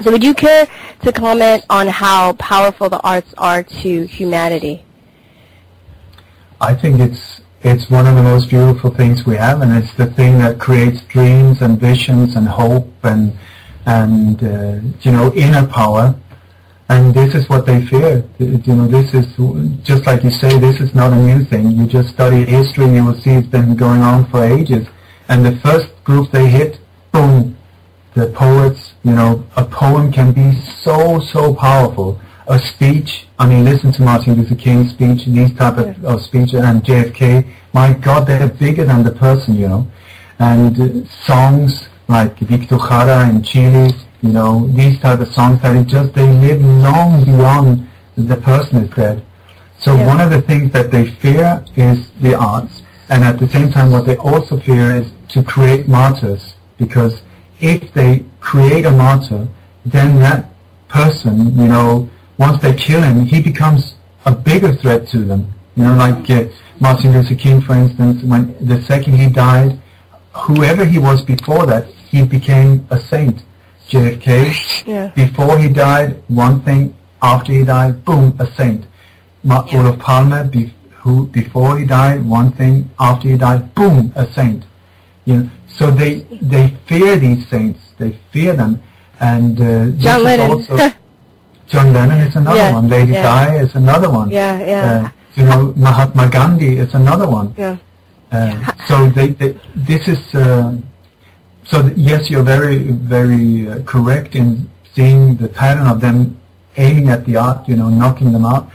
So would you care to comment on how powerful the arts are to humanity? I think it's one of the most beautiful things we have, and it's the thing that creates dreams and visions and hope and inner power. And this is what they fear. This is, just like you say, this is not a new thing. You just study history and you will see it's been going on for ages. And the first group they hit, boom, the poets, a poem can be so, so powerful. A speech, listen to Martin Luther King's speech, these type of speeches, and JFK, my God, they're bigger than the person, And songs like Victor Jara in Chile, these type of songs that they live long beyond the person is dead. So one of the things that they fear is the arts, and at the same time what they also fear is to create martyrs, because if they create a martyr, then that person, you know, once they kill him, he becomes a bigger threat to them. You know, like Martin Luther King, for instance, when the second he died, whoever he was before that, he became a saint. JFK, before he died, one thing, after he died, boom, a saint. Olof Palme, who before he died, one thing, after he died, boom, a saint. You know, so they fear these saints, they fear them, and John Lennon. Also, John Lennon is another one. Lady Di is another one. You know, Mahatma Gandhi is another one. So this is. So yes, you're very, very correct in seeing the pattern of them aiming at the art, you know, knocking them out,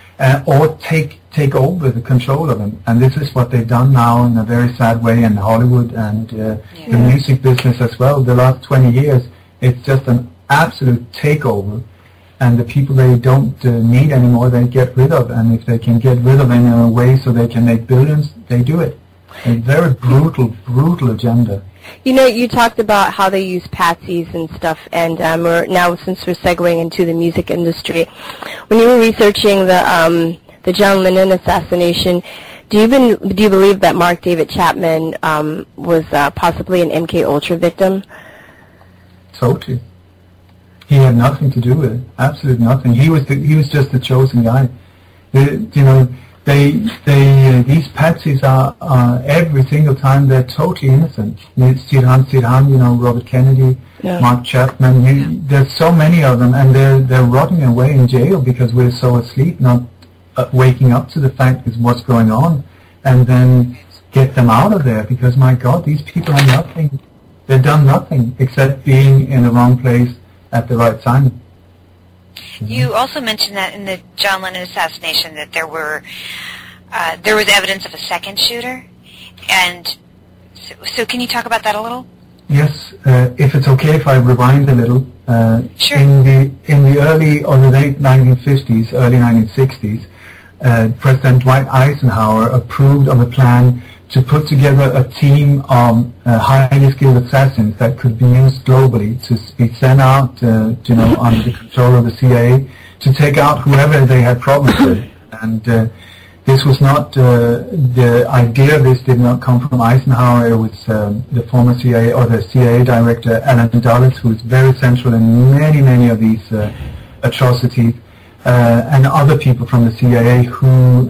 or take over the control of them. And this is what they've done now in a very sad way in Hollywood and the music business as well. The last 20 years, it's just an absolute takeover. And the people they don't need anymore, they get rid of. And if they can get rid of them in a way so they can make billions, they do it. A very brutal agenda. You know, you talked about how they use patsies and stuff, and now since we're segueing into the music industry, when you were researching the John Lennon assassination, do you believe that Mark David Chapman was possibly an MK Ultra victim? Totally. He had nothing to do with it. Absolutely nothing. He was just the chosen guy. You know, these patsies are every single time they're totally innocent. Sirhan, you know, Robert Kennedy, Mark Chapman. There's so many of them, and they're rotting away in jail because we're so asleep, not waking up to the fact is what's going on, and then get them out of there. Because my God, these people are nothing. They've done nothing except being in the wrong place at the right time. You also mentioned that in the John Lennon assassination that there was evidence of a second shooter, and so can you talk about that a little? Yes, if it's okay if I rewind a little. Sure. In the early or the late 1950s, early 1960s, President Dwight Eisenhower approved of a plan to put together a team of highly skilled assassins that could be used globally to be sent out, you know, under the control of the CIA to take out whoever they had problems with. And this was not the idea. This did not come from Eisenhower. It was the former CIA or the CIA director Allen Dulles, who is very central in many of these atrocities, and other people from the CIA who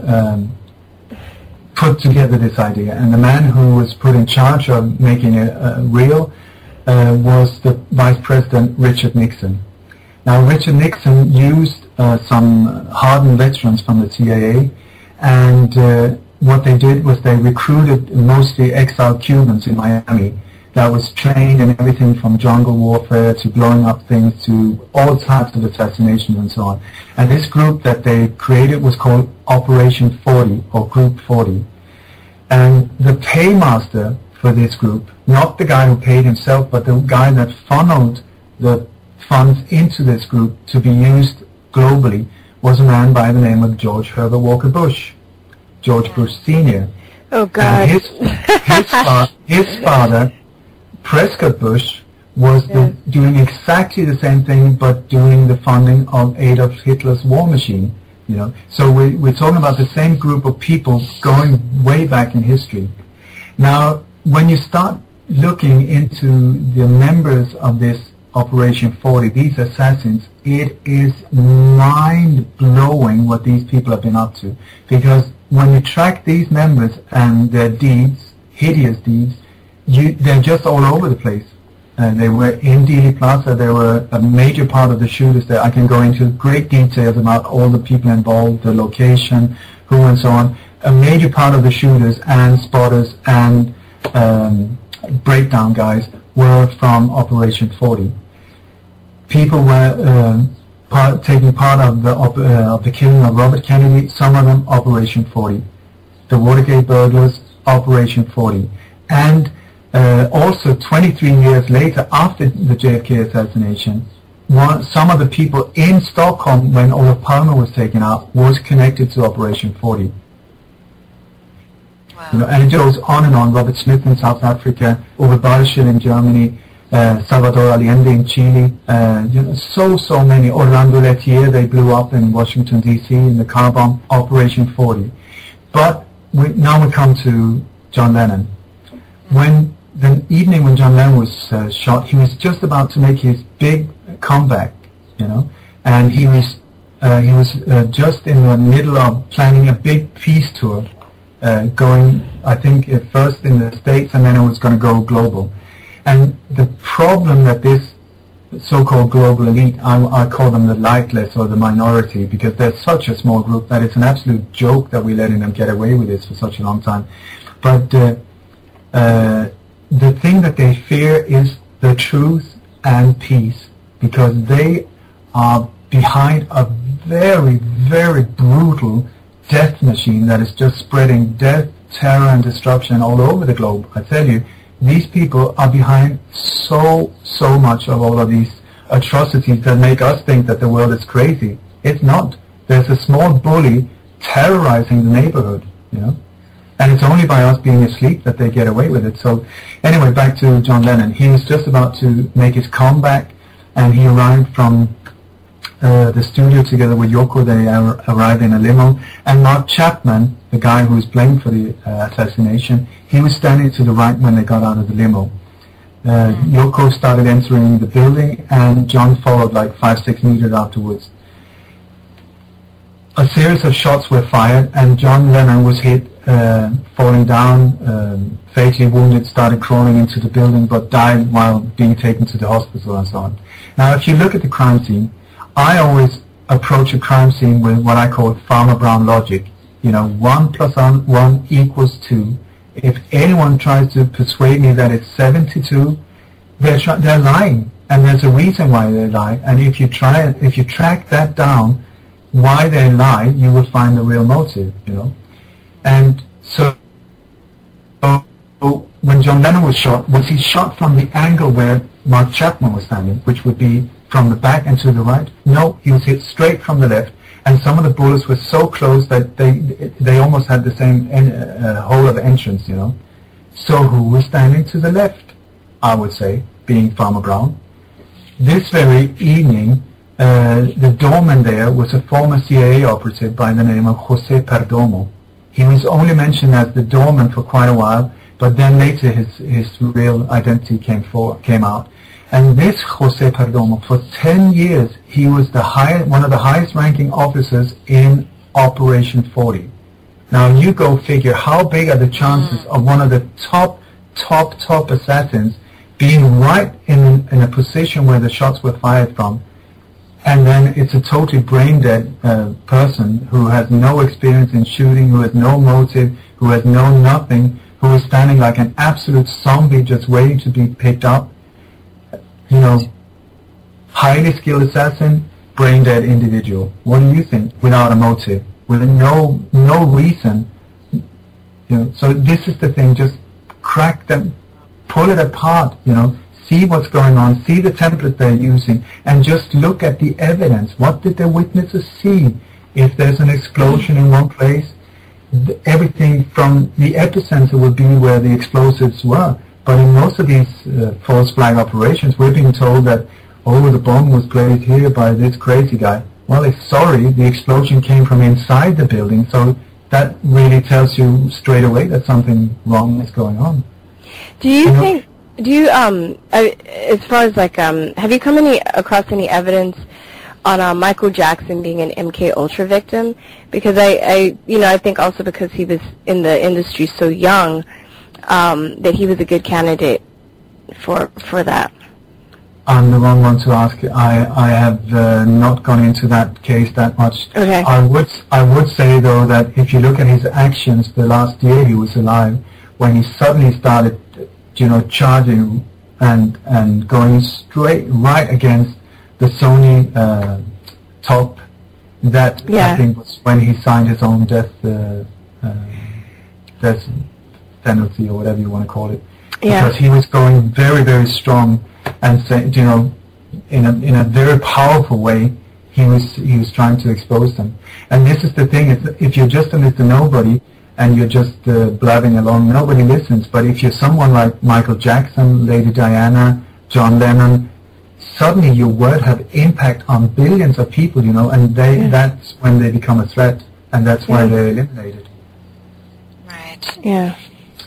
put together this idea. And the man who was put in charge of making it real was the Vice President Richard Nixon. Now, Richard Nixon used some hardened veterans from the CIA, and what they did was they recruited mostly exiled Cubans in Miami that was trained in everything from jungle warfare to blowing up things to all types of assassinations and so on. And this group that they created was called Operation 40 or Group 40. And the paymaster for this group, not the guy who paid himself, but the guy that funneled the funds into this group to be used globally, was a man by the name of George Herbert Walker Bush, George Bush Sr. Oh, God. And his father, Prescott Bush, was doing exactly the same thing, but doing the funding of Adolf Hitler's war machine. You know, so we're talking about the same group of people going way back in history. Now, when you start looking into the members of this Operation 40, these assassins, it is mind-blowing what these people have been up to. Because when you track these members and their deeds, hideous deeds, they're just all over the place. They were in Dealey Plaza. They were a major part of the shooters there. I can go into great details about all the people involved, the location, who and so on. A major part of the shooters and spotters and breakdown guys were from Operation 40. People were taking part of the killing of Robert Kennedy, some of them Operation 40. The Watergate burglars, Operation 40. And also 23 years later, after the JFK assassination, some of the people in Stockholm when Olof Palme was taken out was connected to Operation 40. Wow. You know, and it goes on and on. Robert Smith in South Africa, Uwe Barschel in Germany, Salvador Allende in Chile, you know, so many. Orlando Lettier, they blew up in Washington, D.C. in the car bomb, Operation 40. But now we come to John Lennon. When the evening when John Lennon was shot, he was just about to make his big comeback, you know, and he was just in the middle of planning a big peace tour, going, I think, first in the States, and then it was going to go global. And the problem that this so-called global elite, I call them the lightless or the minority, because they're such a small group that it's an absolute joke that we're letting them get away with this for such a long time. But the thing that they fear is the truth and peace, because they are behind a very, very brutal death machine that is just spreading death, terror, and destruction all over the globe. I tell you, these people are behind so much of all of these atrocities that make us think that the world is crazy. It's not. There's a small bully terrorizing the neighborhood, you know. And it's only by us being asleep that they get away with it. So anyway, back to John Lennon. He was just about to make his comeback, and he arrived from the studio together with Yoko. They arrived in a limo, and Mark Chapman, the guy who was blamed for the assassination, he was standing to the right when they got out of the limo. Yoko started entering the building, and John followed like 5-6 meters afterwards. A series of shots were fired, and John Lennon was hit, falling down, fatally wounded, started crawling into the building, but died while being taken to the hospital and so on. Now, if you look at the crime scene, I always approach a crime scene with what I call Farmer Brown logic. You know, 1 + 1 = 2. If anyone tries to persuade me that it's 72, they're lying, and there's a reason why they lie. And if you track that down, why they lie, you will find the real motive, you know. And so when John Lennon was shot, was he shot from the angle where Mark Chapman was standing, which would be from the back and to the right? No, he was hit straight from the left, and some of the bullets were so close that they almost had the same hole of entrance, you know. So who was standing to the left? I would say, being Farmer Brown. This very evening, the doorman there was a former CIA operative by the name of Jose Perdomo. He was only mentioned as the doorman for quite a while, but then later his real identity came out. And this Jose Perdomo, for 10 years, he was one of the highest ranking officers in Operation 40. Now you go figure, how big are the chances of one of the top assassins being right in a position where the shots were fired from, and then it's a totally brain-dead person who has no experience in shooting, who has no motive, who has no nothing, who is standing like an absolute zombie just waiting to be picked up. You know, highly skilled assassin, brain-dead individual. What do you think? Without a motive, with no reason. You know, so this is the thing. Just crack them, pull it apart. You know, see what's going on, see the template they're using, and just look at the evidence. What did the witnesses see? If there's an explosion in one place, everything from the epicenter would be where the explosives were. But in most of these false flag operations, we're being told that, oh, the bomb was placed here by this crazy guy. Well, the explosion came from inside the building, so that really tells you straight away that something wrong is going on. Do you think, as far as like, have you come across any evidence on Michael Jackson being an MK Ultra victim? Because I think also because he was in the industry so young, that he was a good candidate for that. I'm the wrong one to ask. I have not gone into that case that much. Okay. I would say though that if you look at his actions the last year he was alive, when he suddenly started, you know, charging and going straight right against the Sony top, that I think was when he signed his own death penalty or whatever you want to call it, because he was going very, very strong and saying, you know, in a very powerful way, he was trying to expose them. And this is the thing: is if you're just a Mr. Nobody and you're just blabbing along, nobody listens. But if you're someone like Michael Jackson, Lady Diana, John Lennon, suddenly your word have impact on billions of people, you know, and that's when they become a threat, and that's why they're eliminated. Right. Yeah.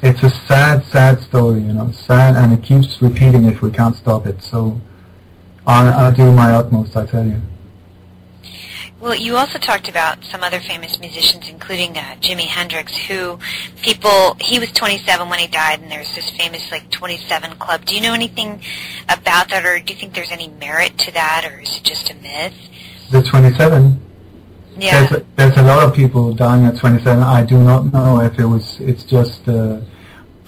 It's a sad, sad story, you know, sad, and it keeps repeating if we can't stop it. So I'll do my utmost, I tell you. Well, you also talked about some other famous musicians, including Jimi Hendrix, who he was 27 when he died, and there's this famous, 27 Club. Do you know anything about that, or do you think there's any merit to that, or is it just a myth? The 27? Yeah. There's a lot of people dying at 27. I do not know if it's just,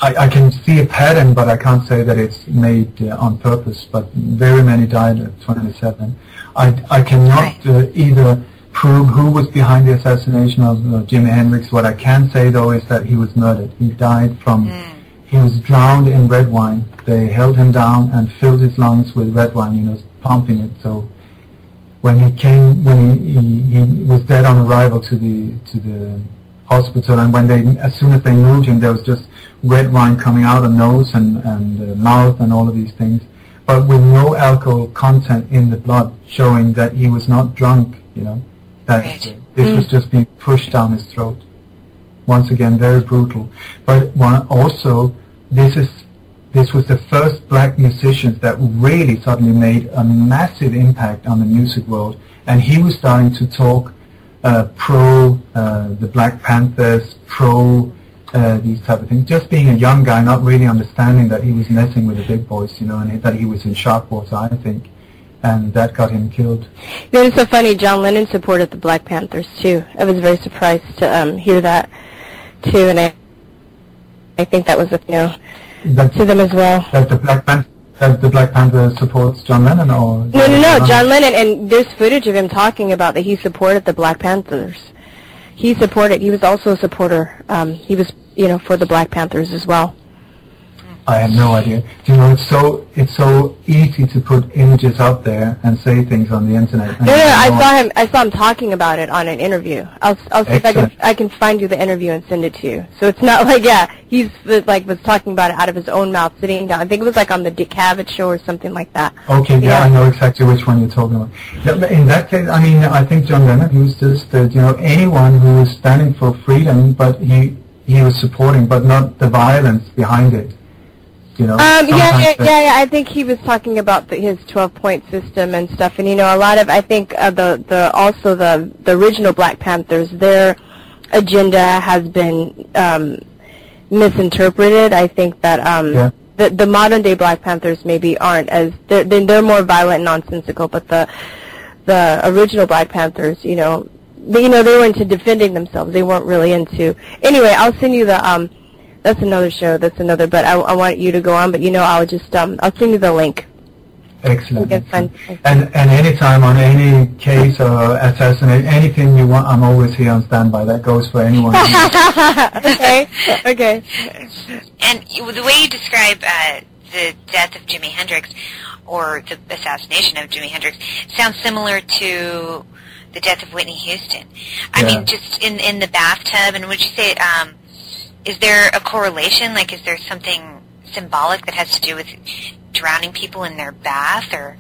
I can see a pattern, but I can't say that it's made on purpose, but very many died at 27. I cannot either prove who was behind the assassination of Jimi Hendrix. What I can say, though, is that he was murdered. He died he was drowned in red wine. They held him down and filled his lungs with red wine, you know, pumping it. So when he was dead on arrival to the hospital, and as soon as they moved him, there was just red wine coming out of nose and mouth and all of these things, but with no alcohol content in the blood, showing that he was not drunk, you know, that this was just being pushed down his throat. Once again, very brutal. But also, this was the first black musicians that really suddenly made a massive impact on the music world, and he was starting to talk pro the Black Panthers, pro these type of things. Just being a young guy, not really understanding that he was messing with the big boys, you know, and that he was in sharp water, I think, and that got him killed. You know, it's so funny. John Lennon supported the Black Panthers too. I was very surprised to hear that too, and I think that was to them as well. That the Black Panther supports John Lennon, or no, John Lennon, and there's footage of him talking about that he supported the Black Panthers. He was also a supporter. He was, for the Black Panthers as well. I have no idea. You know, it's so easy to put images out there and say things on the internet. No, I saw him talking about it on an interview. I'll see if I can find you the interview and send it to you. So it's not he's was talking about it out of his own mouth, sitting down. I think it was on the Dick Cavett show or something like that. Okay, yeah, I know exactly which one you're talking about. In that case, I mean, I think John Lennon, he was just anyone who was standing for freedom, but he was supporting, but not the violence behind it. I think he was talking about his 12-point system and stuff, and a lot of, I think the original Black Panthers, their agenda has been misinterpreted. I think that the modern day Black Panthers maybe aren't as they're more violent and nonsensical, but the original Black Panthers, they were into defending themselves. They weren't really into. Anyway, I'll send you the. That's another show. But I want you to go on. But I'll just I'll send you the link. Excellent. And anytime on any case or assassination, anything you want, I'm always here on standby. That goes for anyone. Okay. And the way you describe the death of Jimi Hendrix, or the assassination of Jimi Hendrix, sounds similar to the death of Whitney Houston. I mean, just in the bathtub. And would you say? Is there a correlation? Is there something symbolic that has to do with drowning people in their bath, or?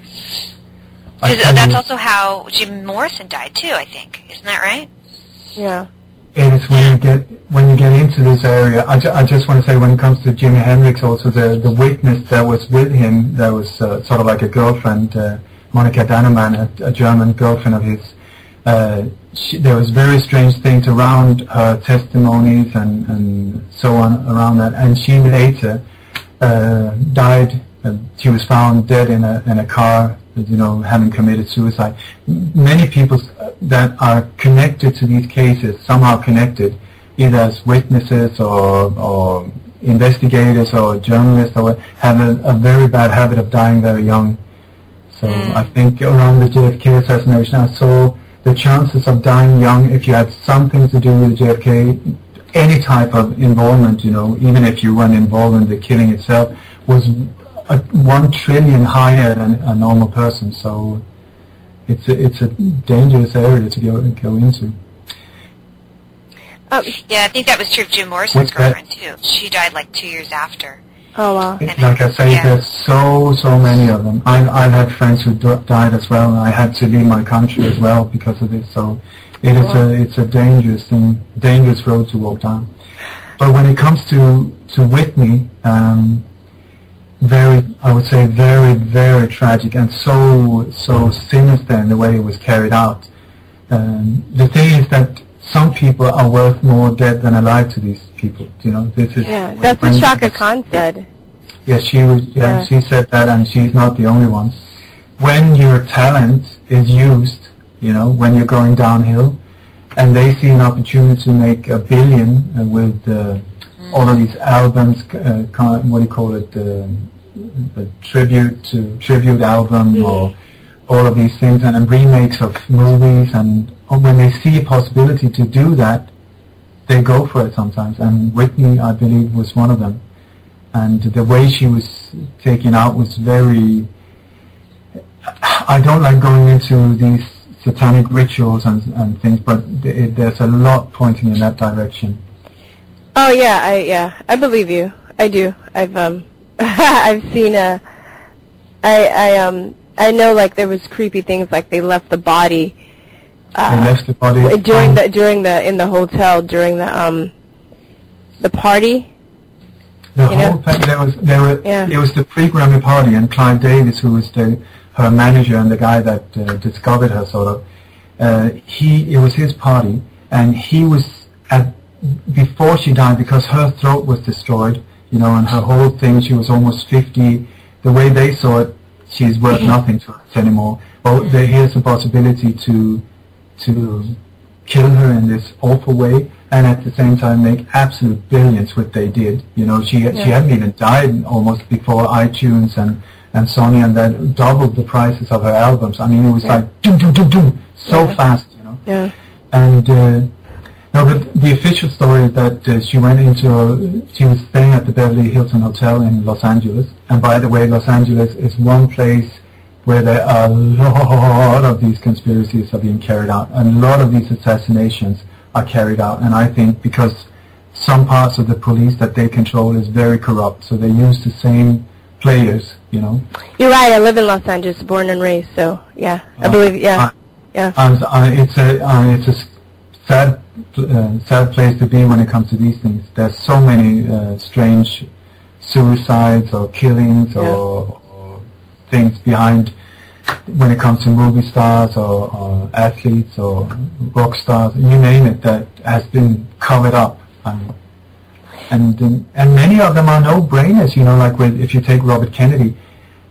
Because that's also how Jim Morrison died too, I think. Isn't that right? Yeah. It is when you get into this area. I just want to say, when it comes to Jimi Hendrix, also the witness that was with him, that was sort of like a girlfriend, Monica Dannemann, a German girlfriend of his. There was very strange things around her testimonies and so on around that, and she later died. She was found dead in a car, having committed suicide. Many people that are connected to these cases, somehow connected, either as witnesses or investigators or journalists, or have a very bad habit of dying very young. So I think around the JFK assassination, I saw the chances of dying young, if you had something to do with JFK, any type of involvement, even if you weren't involved in the killing itself, was 1 trillion higher than a normal person. So it's a dangerous area to go into. Yeah, I think that was true of Jim Morrison's girlfriend too. She died like 2 years after. Oh wow! Like I say, there's so many of them. I've had friends who died as well, and I had to leave my country as well because of it. So it's a dangerous road to walk down. But when it comes to Whitney, I would say very tragic and so sinister in the way it was carried out. The thing is that some people are worth more dead than alive to these people. You know, this is that's what Shaka Khan said. Yes, she said that, and she's not the only one. When your talent is used, you know, when you're going downhill, and they see an opportunity to make $1 billion with all of these albums, what do you call it, the tribute album, or all of these things, and remakes of movies, and when they see a possibility to do that, they go for it sometimes. And Whitney, I believe, was one of them. And the way she was taken out was very... I don't like going into these satanic rituals and things, but there's a lot pointing in that direction. Oh yeah, I believe you. I do. I've I've seen I know, like, there was creepy things, like they left the body. They left the body in the hotel during the party. The whole thing. It was the pre-Grammy party, and Clive Davis, who was her manager and the guy that discovered her, sort of. It was his party, and he was before she died, because her throat was destroyed, you know, and her whole thing. She was almost 50. The way they saw it, she's worth nothing to us anymore. Well, here's a possibility to kill her in this awful way, and at the same time make absolute billions, what they did. You know, she hadn't even died almost before iTunes and Sony, and then doubled the prices of her albums. I mean, it was like doom, so fast, you know. Yeah. And no, but the official story is that she was staying at the Beverly Hilton Hotel in Los Angeles. And by the way, Los Angeles is one place where there are a lot of these conspiracies are being carried out, and a lot of these assassinations are carried out. And I think because some parts of the police that they control is very corrupt, so they use the same players, you know. You're right. I live in Los Angeles, born and raised. So yeah, I believe. Yeah. It's a sad place to be when it comes to these things. There's so many strange suicides or killings or things behind when it comes to movie stars or athletes or rock stars, you name it, that has been covered up. And many of them are no-brainers, you know, like if you take Robert Kennedy,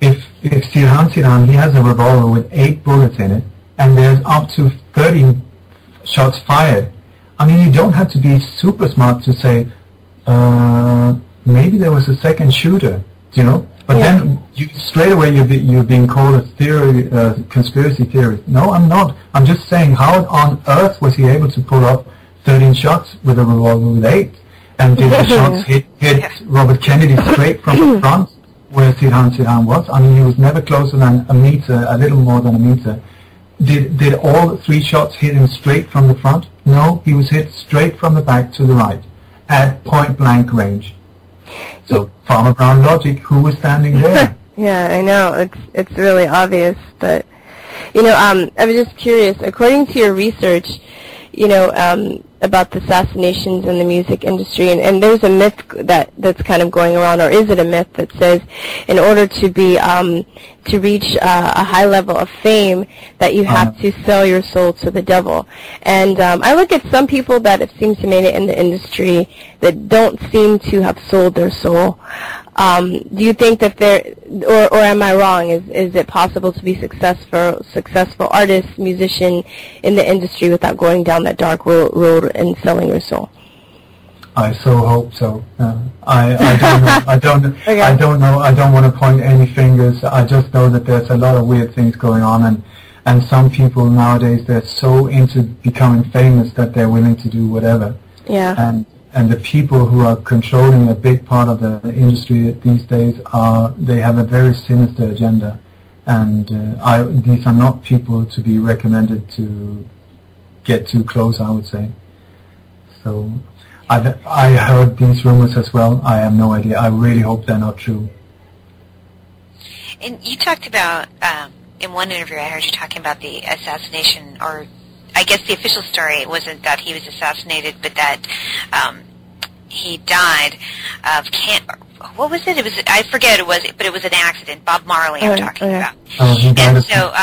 if Sirhan, he has a revolver with 8 bullets in it, and there's up to 30 shots fired. I mean, you don't have to be super smart to say, maybe there was a second shooter, you know? But then straight away you're being called a conspiracy theorist. No, I'm not. I'm just saying, how on earth was he able to pull up 13 shots with a revolver with 8? And did the shots hit Robert Kennedy straight from the front where Sirhan was? I mean, he was never closer than a little more than a meter. Did all 3 shots hit him straight from the front? No, he was hit straight from the back to the right at point-blank range. So, Farmer Brown logic, who was standing there? Yeah, I know. It's really obvious. But, you know, I was just curious. According to your research, you know, about the assassinations in the music industry, and there's a myth that's kind of going around, or is it a myth that says in order to be to reach a high level of fame that you have to sell your soul to the devil? And I look at some people that have seemed to make it in the industry that don't seem to have sold their soul. Do you think that or am I wrong? Is it possible to be successful artist, musician in the industry without going down that dark road and selling your soul? I so hope so. I don't know. I don't know. I don't want to point any fingers. I just know that there's a lot of weird things going on, and some people nowadays, they're so into becoming famous that they're willing to do whatever. Yeah. and the people who are controlling a big part of the industry these days they have a very sinister agenda, and these are not people to be recommended to get too close, I would say. So I heard these rumors as well. I have no idea. I really hope they're not true. And you talked about, in one interview I heard you talking about the assassination, or I guess the official story wasn't that he was assassinated, but that he died of cancer. What was it? I forget it was, but it was an accident. Bob Marley I'm talking about. And so,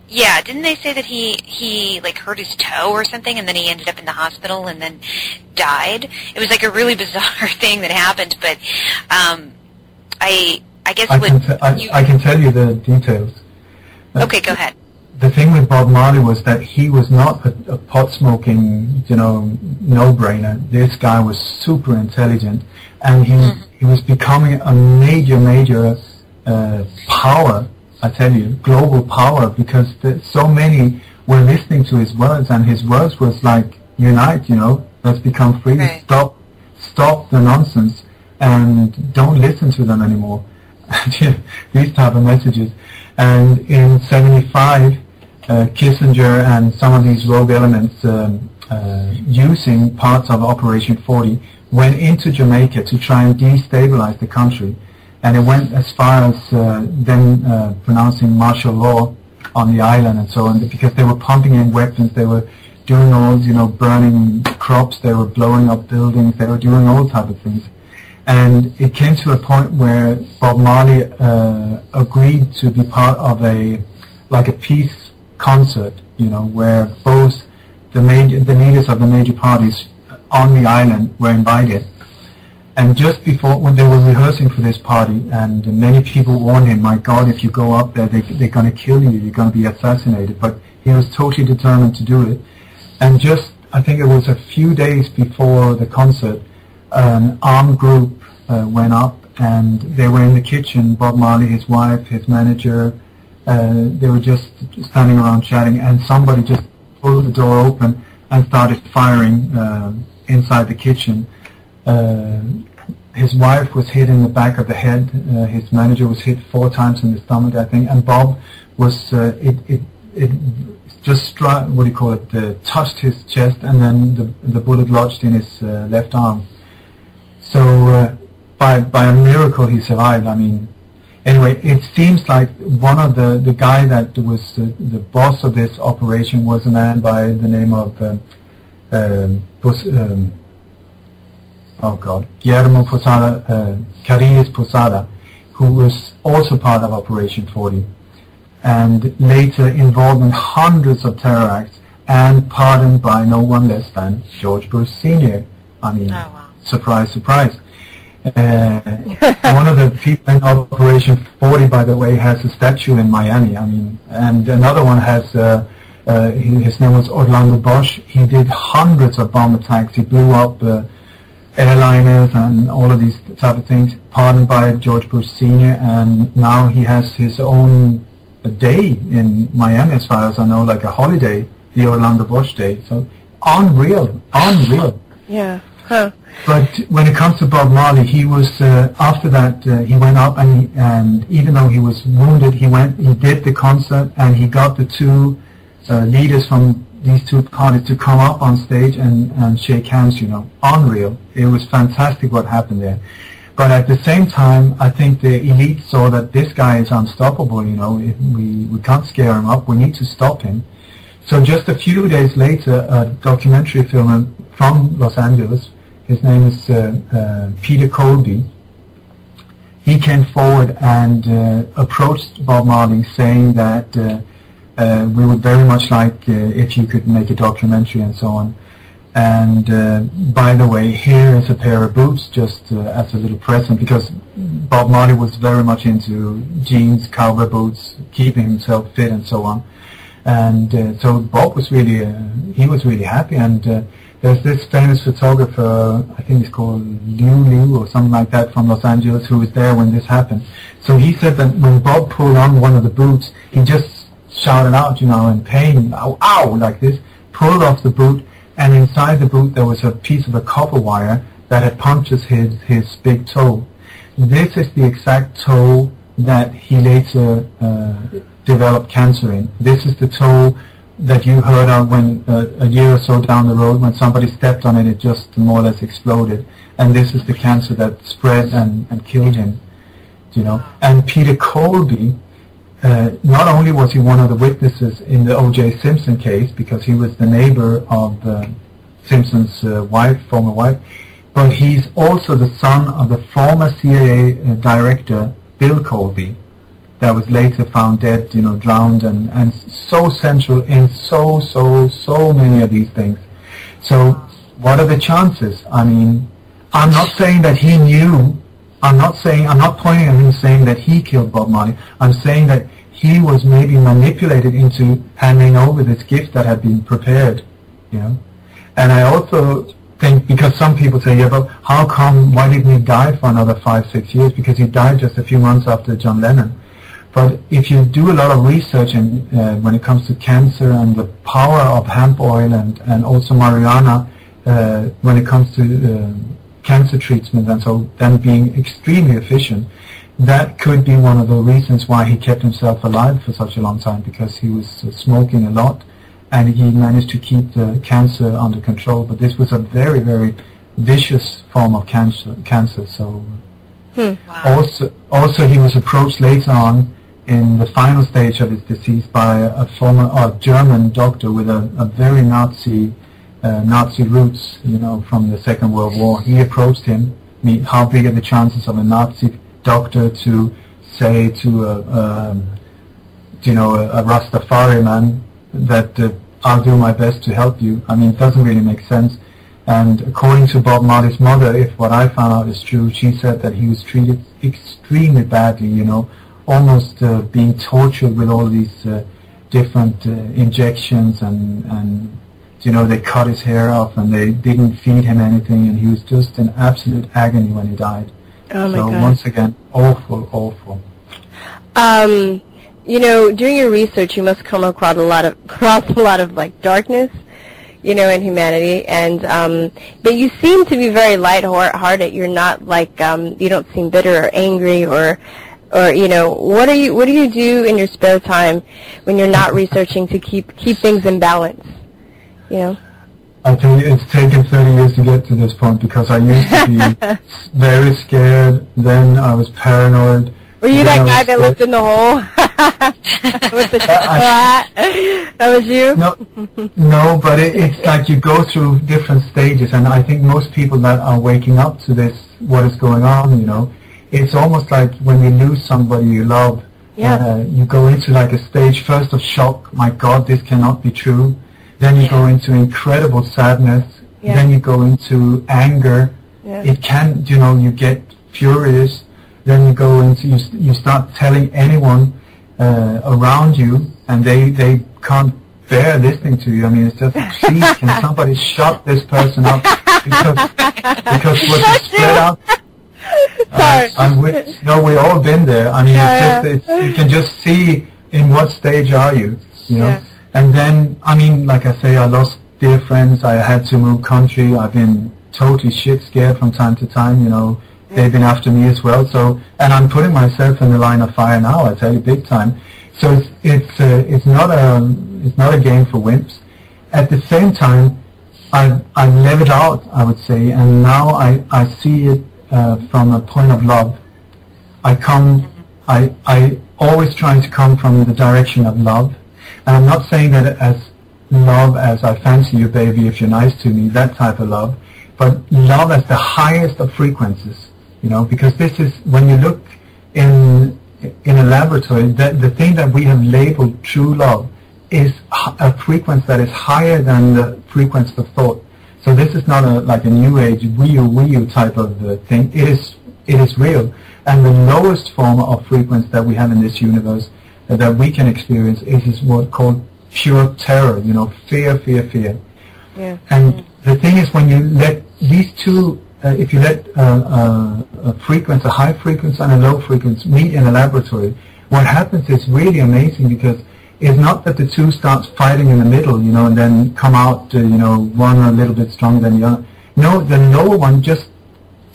yeah, didn't they say that he like hurt his toe or something, and then he ended up in the hospital and then died? It was like a really bizarre thing that happened, but I guess I can tell you the details. Okay, go ahead. The thing with Bob Marley was that he was not a pot-smoking, no-brainer. This guy was super intelligent, and he was becoming a major power, I tell you, global power, because so many were listening to his words, and his words was like, unite, let's become free, right. Stop the nonsense, and don't listen to them anymore. These type of messages. And in 75, Kissinger and some of these rogue elements using parts of Operation 40 went into Jamaica to try and destabilize the country. And it went as far as them pronouncing martial law on the island and so on, because they were pumping in weapons, they were doing all, burning crops, they were blowing up buildings, they were doing all type of things. And it came to a point where Bob Marley agreed to be part of a peace concert, where both the leaders of the major parties on the island were invited. And just before, when they were rehearsing for this party, and many people warned him, my God, if you go up there, they're going to kill you, you're going to be assassinated. But he was totally determined to do it. And just, I think it was a few days before the concert, an armed group went up, and they were in the kitchen, Bob Marley, his wife, his manager, they were just standing around chatting, and somebody just pulled the door open and started firing inside the kitchen. His wife was hit in the back of the head, his manager was hit 4 times in the stomach, I think, and Bob was, it just struck, touched his chest, and then the bullet lodged in his left arm. So by a miracle he survived. I mean, anyway, it seems like one of the guy that was the boss of this operation was a man by the name of Guillermo Posada, Carillas Posada, who was also part of Operation 40, and later involved in hundreds of terror acts and pardoned by no one less than George Bush Sr. I mean, surprise, surprise. One of the people in Operation 40, by the way, has a statue in Miami. I mean, and another one has, his name was Orlando Bosch. He did hundreds of bomb attacks. He blew up airliners and all of these type of things, pardoned by George Bush Sr., and now he has his own day in Miami, as far as I know, like a holiday, the Orlando Bosch Day. So unreal. Yeah. Huh. But when it comes to Bob Marley, he was after that he went up, and even though he was wounded, he did the concert, and he got the 2 leaders from these 2 parties to come up on stage and shake hands. Unreal. It was fantastic what happened there. But at the same time, I think the elite saw that this guy is unstoppable. We can't scare him up. We need to stop him. So just a few days later, a documentary filmer from Los Angeles, his name is Peter Colby, he came forward and approached Bob Marley, saying that we would very much like if you could make a documentary and so on. And by the way, here is a pair of boots, just as a little present, because Bob Marley was very much into jeans, cowboy boots, keeping himself fit and so on. And so Bob was really, he was really happy. And there's this famous photographer, I think he's called Liu or something like that, from Los Angeles, who was there when this happened. So he said that when Bob pulled on one of the boots, he just shouted out, in pain, ow, ow, like this, pulled off the boot, and inside the boot there was a piece of a copper wire that had punctured his big toe. This is the exact toe that he later developed cancer in. This is the toe that you heard of when a year or so down the road, when somebody stepped on it, it just more or less exploded. And this is the cancer that spread and killed him. You know, and Peter Colby, not only was he one of the witnesses in the O.J. Simpson case, because he was the neighbor of Simpson's former wife, but he's also the son of the former CIA director, Bill Colby, that was later found dead, you know, drowned, and so central in so many of these things. So what are the chances? I mean, I'm not saying that he knew. I'm not pointing at him saying that he killed Bob Marley. I'm saying that he was maybe manipulated into handing over this gift that had been prepared, you know. And I also think, because some people say, yeah, but how come, why didn't he die for another 5-6 years? Because he died just a few months after John Lennon. But if you do a lot of research when it comes to cancer and the power of hemp oil and also marijuana when it comes to cancer treatment, and so them being extremely efficient, that could be one of the reasons why he kept himself alive for such a long time, because he was smoking a lot and he managed to keep the cancer under control. But this was a very, very vicious form of cancer. So Wow. also he was approached later on in the final stage of his disease by a former German doctor with a very Nazi roots, you know, from the Second World War. He approached him, how big are the chances of a Nazi doctor to say to a Rastafari man that I'll do my best to help you. I mean, it doesn't really make sense. And according to Bob Marley's mother, if what I found out is true, she said that he was treated extremely badly, you know, almost being tortured with all these different injections and you know, they cut his hair off and they didn't feed him anything, and he was just in absolute agony when he died. Oh my God. Once again, awful. You know, doing your research, you must come across a lot of like darkness, you know, in humanity, and but you seem to be very lighthearted. You're not like you don't seem bitter or angry or you know, what do you do in your spare time when you're not researching to keep things in balance? You know? I think it's taken 30 years to get to this point, because I used to be very scared. Then I was paranoid. Were you that guy that looked in the hole? With the that was you? No, but it's like you go through different stages, and I think most people that are waking up to this, what is going on, you know, it's almost like when you lose somebody you love. Yeah. You go into like a stage first of shock. My God, this cannot be true. Then you go into incredible sadness. Yeah. Then you go into anger. Yeah. It can, you know, you get furious. Then you go into, you start telling anyone around you, and they can't bear listening to you. I mean, it's just, please, can somebody shut this person up? Because what you spread out. We've all been there. I mean, you can just see in what stage are you, you know. Yeah. And then, I mean, like I say, I lost dear friends. I had to move country. I've been totally shit scared from time to time, you know. They've been after me as well. So, and I'm putting myself in the line of fire now, I tell you, big time. So it's not a game for wimps. At the same time, I've leveled out, I would say, and now I see it from a point of love. I always try to come from the direction of love. And I'm not saying that as love as I fancy you, baby, if you're nice to me, that type of love, but love as the highest of frequencies, you know, because this is, when you look in a laboratory, the thing that we have labeled true love is a frequency that is higher than the frequency of thought. So this is not like a new age wee-oo type of thing. It is real. And the lowest form of frequency that we have in this universe that we can experience is what's called pure terror, you know, fear. Yeah. And the thing is, when you let these two, if you let a frequency, a high frequency and a low frequency meet in a laboratory, what happens is really amazing, because is not that the two starts fighting in the middle, and then come out, one a little bit stronger than the other. No, the lower one just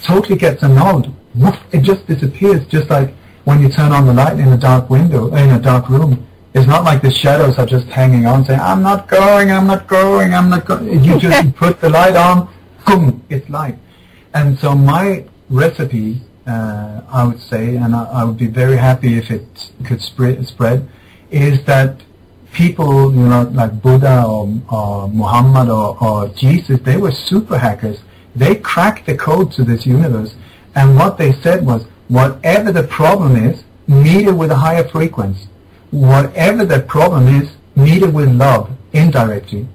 totally gets annulled. Woof, it just disappears, just like when you turn on the light in a dark window, in a dark room. It's not like the shadows are just hanging on, saying, I'm not going. You just put the light on, boom, it's light. And so my recipe, I would say, and I would be very happy if it could spread, is that people, like Buddha or Muhammad or Jesus, they were super hackers. They cracked the code to this universe. And what they said was, whatever the problem is, meet it with a higher frequency. Whatever the problem is, meet it with love, indirectly,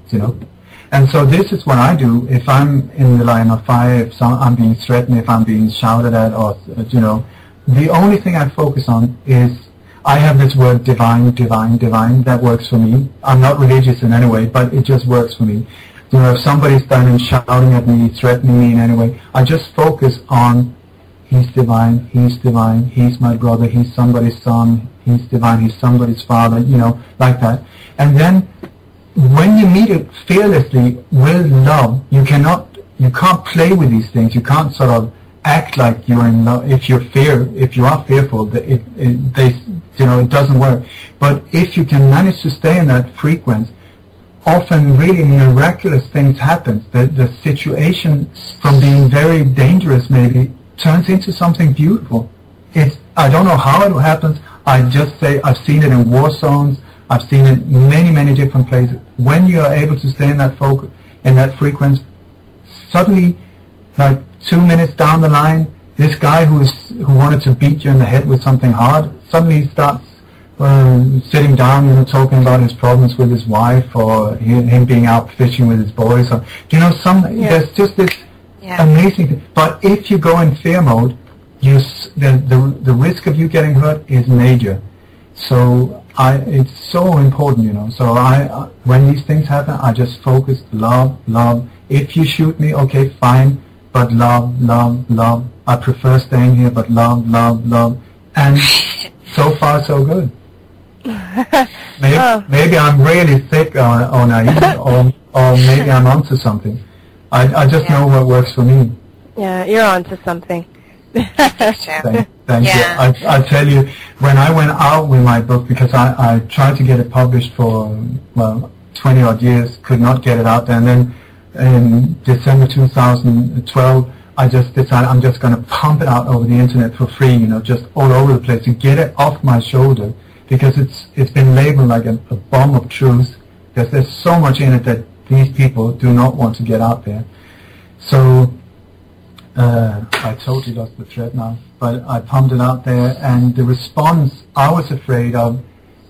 And so this is what I do if I'm in the line of fire, if I'm being threatened, if I'm being shouted at, or, the only thing I focus on is, I have this word divine, that works for me. I'm not religious in any way, but it just works for me. If somebody's standing shouting at me, threatening me in any way, I just focus on, he's divine, he's my brother, he's somebody's son, he's divine, he's somebody's father, like that. And then, when you meet it fearlessly with love, you can't play with these things. You can't sort of act like you're in love. If you are fearful, it doesn't work. But if you can manage to stay in that frequency, often really miraculous things happen. The situation from being very dangerous maybe turns into something beautiful. I don't know how it happens. I just say I've seen it in war zones. I've seen it many, many different places. When you are able to stay in that focus, in that frequency, suddenly, like 2 minutes down the line, this guy who wanted to beat you in the head with something hard suddenly starts sitting down, talking about his problems with his wife, or him being out fishing with his boys, or there's just this amazing thing. But if you go in fear mode, the risk of you getting hurt is major. So it's so important, So when these things happen, I just focus love. If you shoot me, okay, fine, but love. I prefer staying here, but love. And so far, so good. Maybe I'm really thick or naive, or maybe I'm onto something. I just know what works for me. Yeah, you're onto something. Thank you. I tell you, when I went out with my book, because I tried to get it published for 20 odd years, could not get it out there, and then in December 2012 I just decided I'm just going to pump it out over the internet for free, just all over the place, to get it off my shoulder, because it's been labeled like a bomb of truth, because there's so much in it that these people do not want to get out there. So I totally lost the thread now, but I pumped it out there, and the response I was afraid of,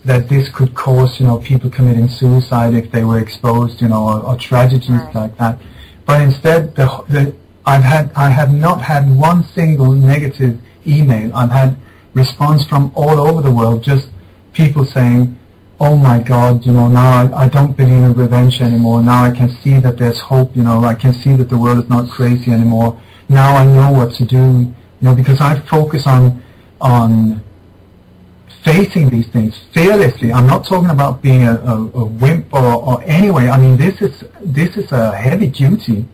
that this could cause, people committing suicide if they were exposed, or tragedies like that. But instead, I have not had one single negative email. I've had response from all over the world, just people saying, oh my God, now I don't believe in revenge anymore. Now I can see that there's hope, I can see that the world is not crazy anymore. Now I know what to do, because I focus on facing these things fearlessly. I'm not talking about being a wimp or anyway. I mean, this is a heavy duty,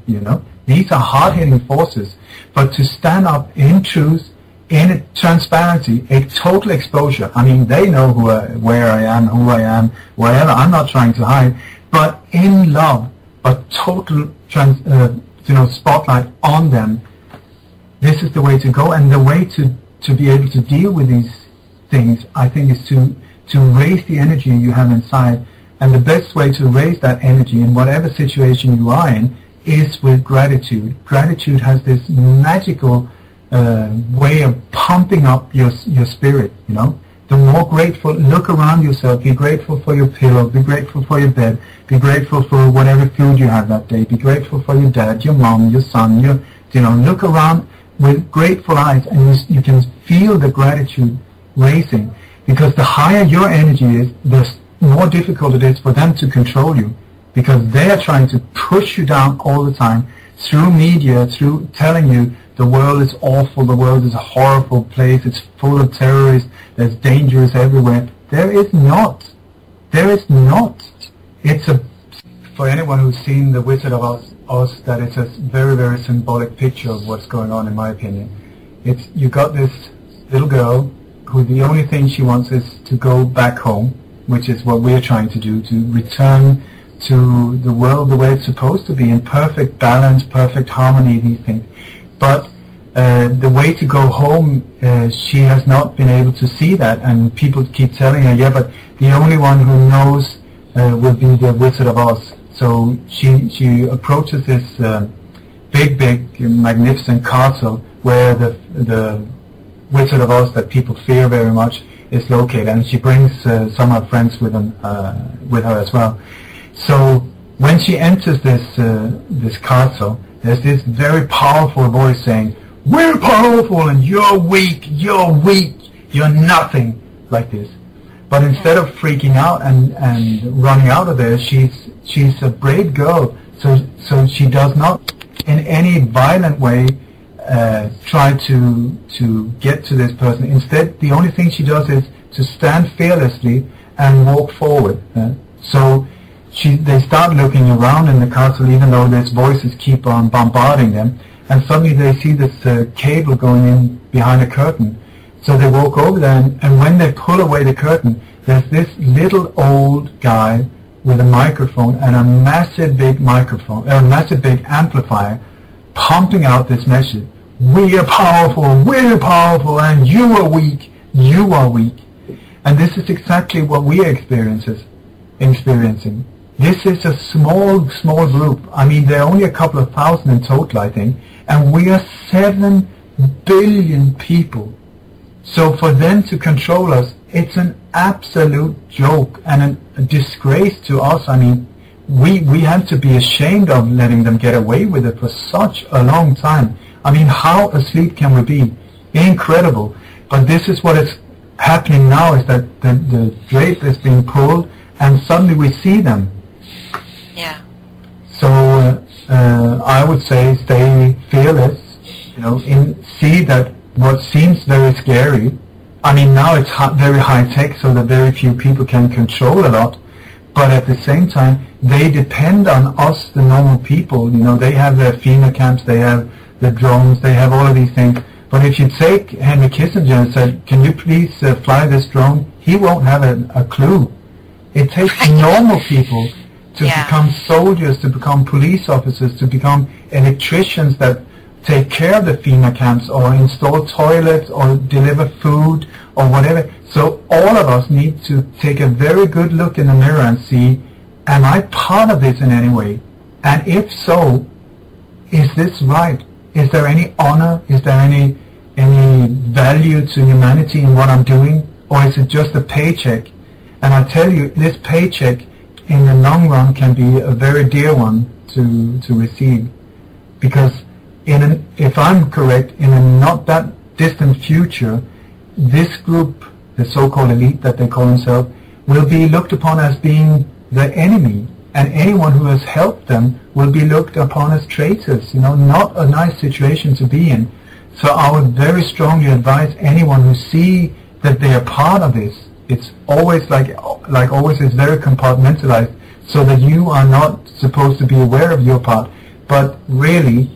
These are hard-hitting forces. But to stand up in truth, in transparency, a total exposure. I mean, they know where I am, who I am, whatever. I'm not trying to hide. But in love, but total spotlight on them. This is the way to go, and the way to be able to deal with these things, I think, is to raise the energy you have inside. And the best way to raise that energy in whatever situation you are in is with gratitude. Gratitude has this magical way of pumping up your spirit, The more grateful, look around yourself, be grateful for your pillow, be grateful for your bed, be grateful for whatever food you have that day, be grateful for your dad, your mom, your son, look around with grateful eyes, and you can feel the gratitude raising, because the higher your energy is, the more difficult it is for them to control you, because they are trying to push you down all the time through media, through telling you the world is awful, the world is a horrible place, it's full of terrorists, there's dangers everywhere. There is not. There is not. It's for anyone who's seen The Wizard of Oz, that it's a very, very symbolic picture of what's going on, in my opinion. You got this little girl who the only thing she wants is to go back home, which is what we're trying to do, to return to the world the way it's supposed to be, in perfect balance, perfect harmony, these things. But the way to go home, she has not been able to see that, and people keep telling her, yeah, but the only one who knows will be the Wizard of Oz. So she approaches this big, magnificent castle where the Wizard of Oz that people fear very much is located, and she brings some of her friends with her as well. So when she enters this castle, there's this very powerful voice saying, "We're powerful and you're weak, you're nothing," like this. But instead of freaking out and running out of there, she's a brave girl. So she does not in any violent way try to get to this person. Instead, the only thing she does is to stand fearlessly and walk forward. So they start looking around in the castle, even though these voices keep on bombarding them. And suddenly they see this cable going in behind a curtain. So they walk over there, and when they pull away the curtain, there's this little old guy with a microphone and a massive big amplifier pumping out this message. We are powerful, and you are weak, you are weak. And this is exactly what we are experiencing. This is a small group. I mean, there are only a couple of thousand in total, I think, and we are 7 billion people. So for them to control us, it's an absolute joke and a disgrace to us. I mean, we have to be ashamed of letting them get away with it for such a long time. I mean, how asleep can we be? Incredible. But this is what is happening now, is that the drape is being pulled, and suddenly we see them. Yeah. So I would say stay fearless, see that what seems very scary. I mean, now it's very high tech, so that very few people can control a lot. But at the same time, they depend on us, the normal people. They have their FEMA camps, they have the drones, they have all of these things. But if you take Henry Kissinger and said, "Can you please fly this drone?" he won't have a clue. It takes normal people to become soldiers, to become police officers, to become electricians that take care of the FEMA camps or install toilets or deliver food or whatever. So all of us need to take a very good look in the mirror and see, am I part of this in any way? And if so, is this right? Is there any honor? Is there any value to humanity in what I'm doing? Or is it just a paycheck? And I tell you, this paycheck in the long run can be a very dear one to receive. Because if I'm correct, in a not that distant future, this group, the so-called elite that they call themselves, will be looked upon as being the enemy, and anyone who has helped them will be looked upon as traitors. Not a nice situation to be in. So I would very strongly advise anyone who see that they are part of this. It's always like always, it's very compartmentalized, so that you are not supposed to be aware of your part. But really,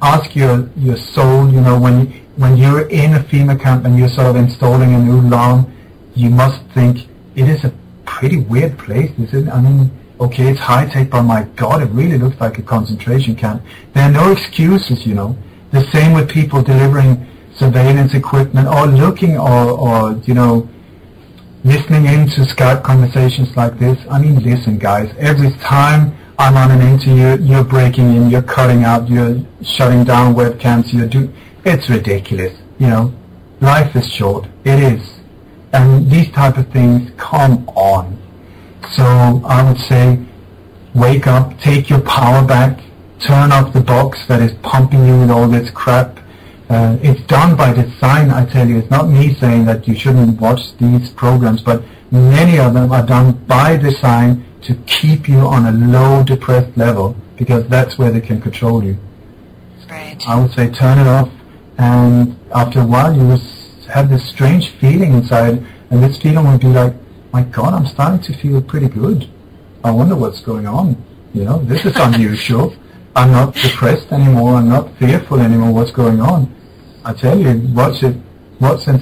ask your soul, when you're in a FEMA camp and you're sort of installing a new alarm, you must think, it is a pretty weird place, isn't it? I mean, okay, it's high-tech, but my God, it really looks like a concentration camp. There are no excuses, The same with people delivering surveillance equipment or looking or listening into Skype conversations like this. I mean, listen, guys, every time I'm on an interview, you're breaking in, you're cutting out, you're shutting down webcams, it's ridiculous, Life is short. It is. And these type of things, come on. So I would say, wake up, take your power back, turn off the box that is pumping you with all this crap. It's done by design, I tell you. It's not me saying that you shouldn't watch these programs, but many of them are done by design to keep you on a low, depressed level, because that's where they can control you. Right. I would say turn it off, and after a while you will have this strange feeling inside, and this feeling will be like, my God, I'm starting to feel pretty good. I wonder what's going on. This is unusual. I'm not depressed anymore. I'm not fearful anymore. What's going on? I tell you, watch and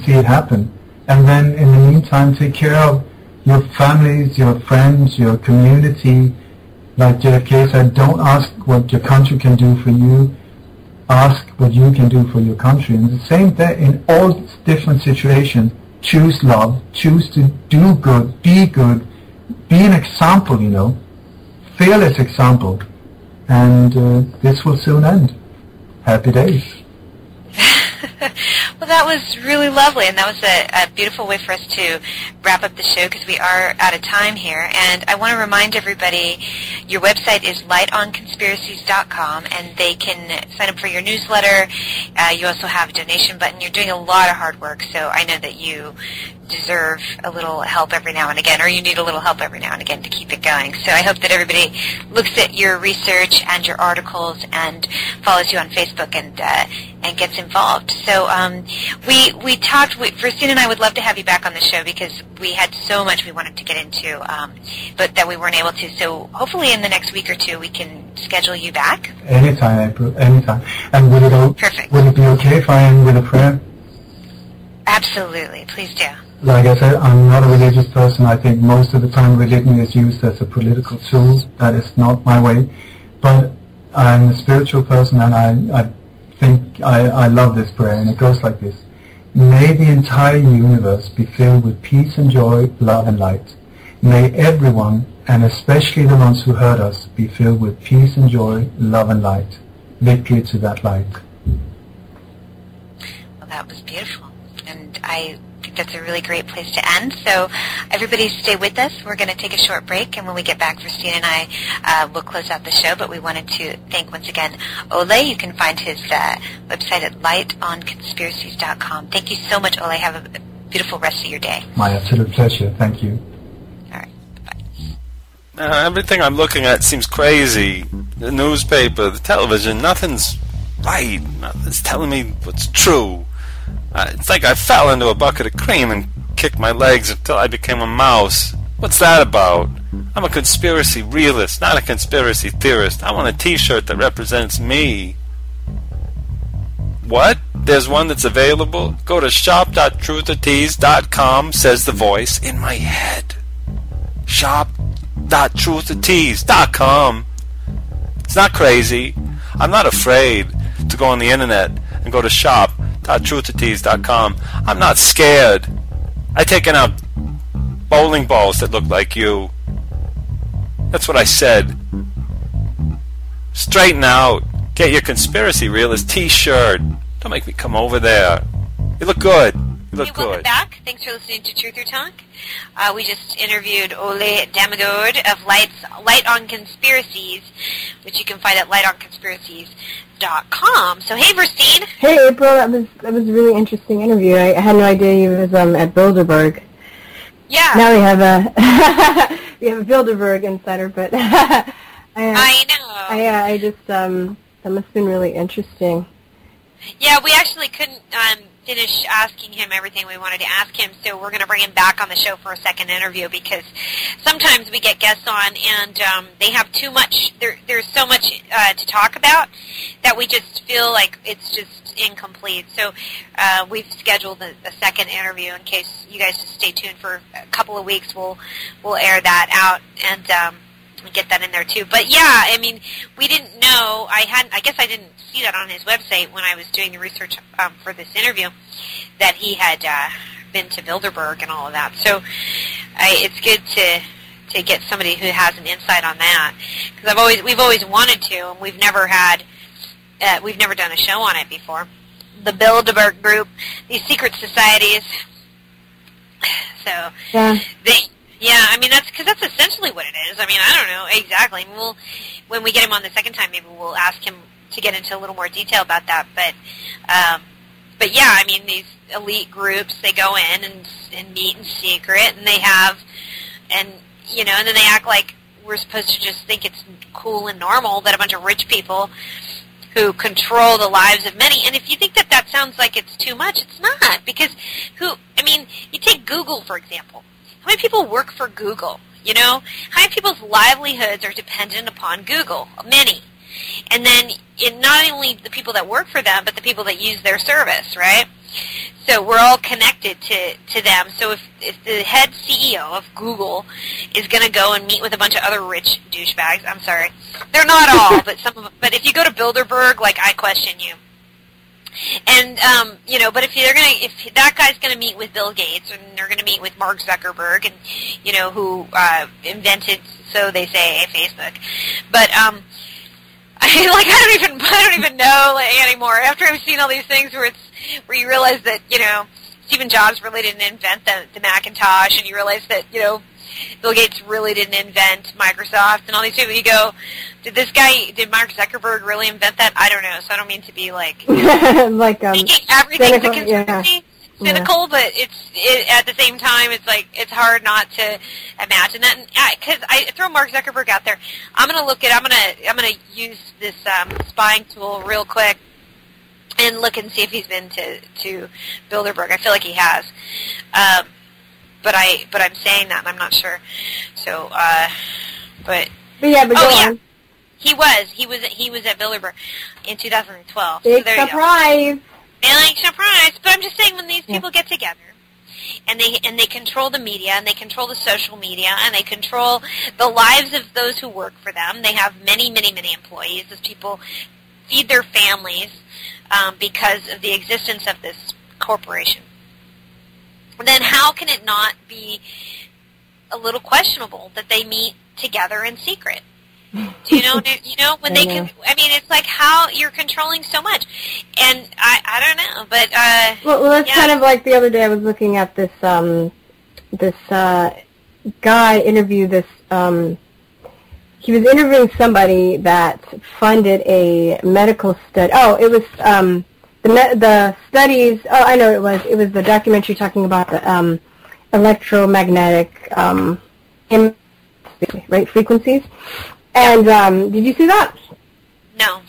see it happen. And then in the meantime, take care of your families, your friends, your community. Like JFK said, don't ask what your country can do for you. Ask what you can do for your country. And the same thing in all different situations. Choose love. Choose to do good. Be an example, Fearless example. And this will soon end. Happy days. Well, that was really lovely, and that was a beautiful way for us to wrap up the show because we are out of time here. And I want to remind everybody, your website is lightonconspiracies.com, and they can sign up for your newsletter. You also have a donation button. You're doing a lot of hard work, so I know that you deserve a little help every now and again, or you need a little help every now and again to keep it going. So I hope that everybody looks at your research and your articles and follows you on Facebook and gets involved. So we talked, Virstyne and I would love to have you back on the show because we had so much we wanted to get into, but that we weren't able to. So hopefully in the next week or two we can schedule you back. Anytime, April, anytime. And would it be okay if I end with a prayer? Absolutely, please do. Like I said, I'm not a religious person. I think most of the time religion is used as a political tool. That is not my way. But I'm a spiritual person, and I think I love this prayer, and it goes like this. May the entire universe be filled with peace and joy, love and light. May everyone, and especially the ones who hurt us, be filled with peace and joy, love and light. Victory to that light. Well, that was beautiful. And I think that's a really great place to end. So everybody stay with us. We're going to take a short break, and when we get back, Virstyne and I will close out the show. But we wanted to thank once again Ole. You can find his website at lightonconspiracies.com. Thank you so much, Ole. Have a beautiful rest of your day. My absolute pleasure. Thank you. All right. Bye. Everything I'm looking at seems crazy. The newspaper, the television, nothing's right. Nothing's telling me what's true. It's like I fell into a bucket of cream and kicked my legs until I became a mouse. What's that about? I'm a conspiracy realist, not a conspiracy theorist. I want a t-shirt that represents me. What? There's one that's available? Go to shop.truthertease.com, says the voice in my head. Shop.truthertease.com. It's not crazy. I'm not afraid to go on the internet and go to shop.truthertease.com. I'm not scared. I taken out bowling balls that look like you. That's what I said. Straighten out. Get your conspiracy realist t-shirt. Don't make me come over there. You look good. You look good. Welcome back. Thanks for listening to Truth or Talk. We just interviewed Ole Damigod of Light on Conspiracies, which you can find at lightonconspiracies.com. So hey, Virstyne. Hey, April. That was a really interesting interview. I had no idea he was at Bilderberg. Yeah. Now we have a Bilderberg insider, but I know. I just that must have been really interesting. Yeah, we actually couldn't finish asking him everything we wanted to ask him, so we're going to bring him back on the show for a second interview because sometimes we get guests on and they have too much. There's so much to talk about that we just feel like it's just incomplete. So we've scheduled a second interview in case you guys just stay tuned for a couple of weeks. We'll air that out and get that in there too. But yeah, I mean, we didn't know. I guess I didn't see that on his website when I was doing the research for this interview that he had been to Bilderberg and all of that. So it's good to get somebody who has an insight on that because we've always wanted to, and we've never done a show on it before. The Bilderberg group, these secret societies. So yeah, I mean, that's essentially what it is. I mean, I don't know exactly. When we get him on the second time, maybe we'll ask him to get into a little more detail about that. But yeah, I mean, these elite groups, they go in and meet in secret, and they have, and then they act like we're supposed to just think it's cool and normal that a bunch of rich people who control the lives of many. And if you think that sounds like it's too much, it's not, because you take Google, for example. How many people work for Google? You know, how many people's livelihoods are dependent upon Google? Many. And then not only the people that work for them, but the people that use their service, right? So we're all connected to them. So if the head CEO of Google is going to go and meet with a bunch of other rich douchebags, I'm sorry, they're not all, but some of them. But if you go to Bilderberg, like, I question you. And you know, but if that guy's going to meet with Bill Gates, and they're going to meet with Mark Zuckerberg, and you know, who invented, so they say, Facebook, but I don't even know anymore. After I've seen all these things where you realize that, you know, Stephen Jobs really didn't invent the Macintosh, and you realize that, you know, Bill Gates really didn't invent Microsoft, and all these people. You go, did Mark Zuckerberg really invent that? I don't know. So I don't mean to be like making everything's a conspiracy. Cynical, but at the same time, it's like, it's hard not to imagine that. Because I throw Mark Zuckerberg out there. I'm gonna use this spying tool real quick and look and see if he's been to Bilderberg. I feel like he has, but I'm saying that and I'm not sure. So, but go on. He was at Bilderberg in 2012. Big surprise. Feeling surprised, but I'm just saying, when these people get together and they control the media, and they control the social media, and they control the lives of those who work for them. They have many, many, many employees. Those people feed their families because of the existence of this corporation. Then how can it not be a little questionable that they meet together in secret? Do you know when they can? I mean, it's like, how you're controlling so much, and I don't know, but well, that's kind of like the other day I was looking at this guy interview this. He was interviewing somebody that funded a medical study. Oh, it was the studies. Oh, I know it was. It was the documentary talking about the electromagnetic right frequencies. And did you see that? No.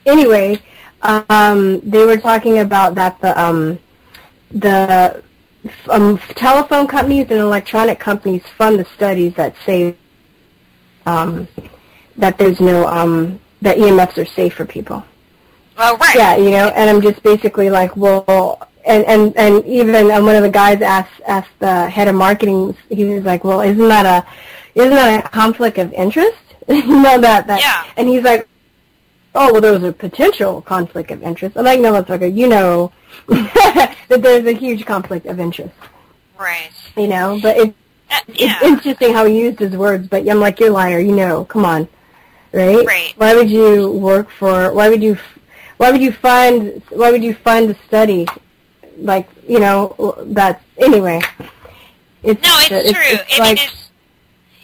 Anyway, they were talking about that the telephone companies and electronic companies fund the studies that say that there's no that EMFs are safe for people. Oh, right. Yeah, you know, and I'm just basically like, well, and even one of the guys asked the head of marketing. He was like, well, isn't that a conflict of interest? You know that, yeah. And he's like, oh, well, there's a potential conflict of interest. I'm like, no, motherfucker, you know that there's a huge conflict of interest. Right. You know, but it's interesting how he used his words, but I'm like, you're a liar, you know, come on. Right? Right. Why would you fund a study like, you know, that's, anyway. It's true.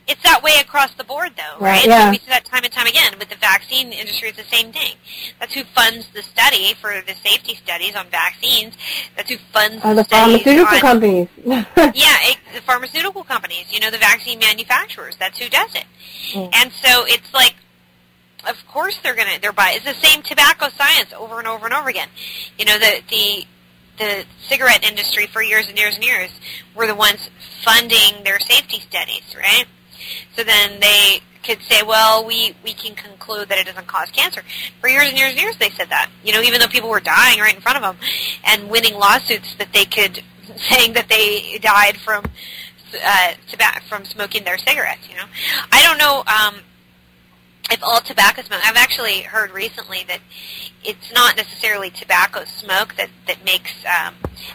It's that way across the board, though, right? Yeah. We see that time and time again. With the vaccine industry, it's the same thing. That's who funds the study for the safety studies on vaccines. That's who funds the studies pharmaceutical companies. The pharmaceutical companies. You know, the vaccine manufacturers. That's who does it. And so it's like, of course they're buying. It's the same tobacco science over and over and over again. You know, the cigarette industry for years and years and years were the ones funding their safety studies, right? So then they could say, well, we can conclude that it doesn't cause cancer. For years and years and years they said that. You know, even though people were dying right in front of them and winning lawsuits that they could, saying that they died from smoking their cigarettes, you know. I don't know if all tobacco smoke, I've actually heard recently that it's not necessarily tobacco smoke that makes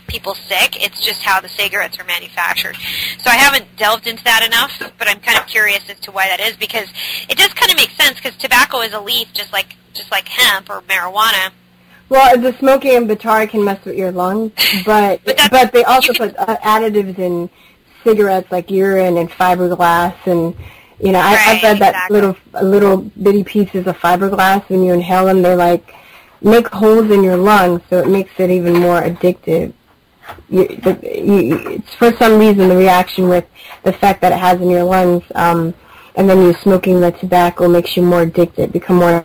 people sick. It's just how the cigarettes are manufactured. So I haven't delved into that enough, but I'm kind of curious as to why that is, because it does kind of make sense, because tobacco is a leaf just like hemp or marijuana. Well, the smoking of the tar can mess with your lungs, but they also put additives in cigarettes like urine and fiberglass, and you know, I've read that little bitty pieces of fiberglass, when you inhale them, they're like, make holes in your lungs, so it makes it even more addictive. It's for some reason the reaction with the fact that it has in your lungs, and then you smoking the tobacco makes you more addicted, become more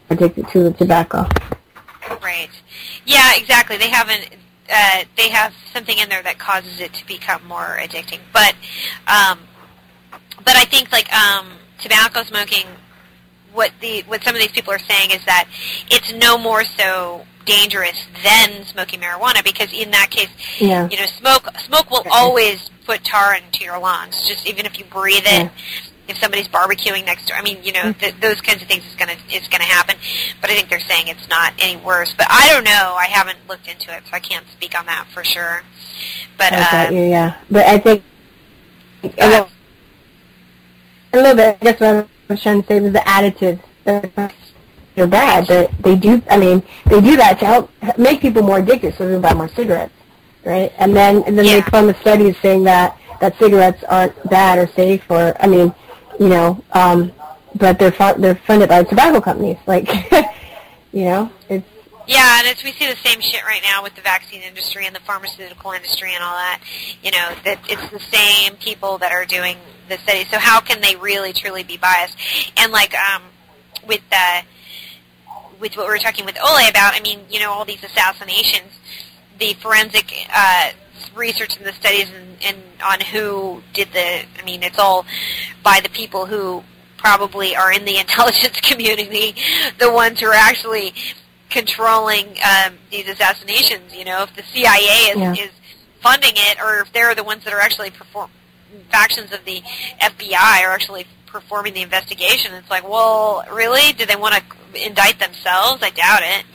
addicted to the tobacco. Right. Yeah, exactly. They haven't. they have something in there that causes it to become more addicting. But I think like tobacco smoking, what some of these people are saying is that it's no more so dangerous than smoking marijuana, because in that case, smoke will always put tar into your lungs. Just even if you breathe it, if somebody's barbecuing next door, I mean, those kinds of things is gonna happen. But I think they're saying it's not any worse. But I don't know. I haven't looked into it, so I can't speak on that for sure. But but I think a little bit. I guess what I was trying to say was the additives. They're bad. They do that to help make people more addicted, so they buy more cigarettes, right? And then they fund the studies saying that cigarettes aren't bad or safe, or but they're funded by tobacco companies, like it's. Yeah, and we see the same shit right now with the vaccine industry and the pharmaceutical industry and all that. That it's the same people that are doing the studies. So how can they really truly be biased? And like with what we were talking with Ole about, I mean, all these assassinations, the forensic research and the studies and on who did it's all by the people who probably are in the intelligence community, the ones who are actually controlling these assassinations. If the CIA is funding it, or if they're the ones that are actually factions of the FBI are actually performing the investigation, it's like, well, really? Do they want to indict themselves? I doubt it,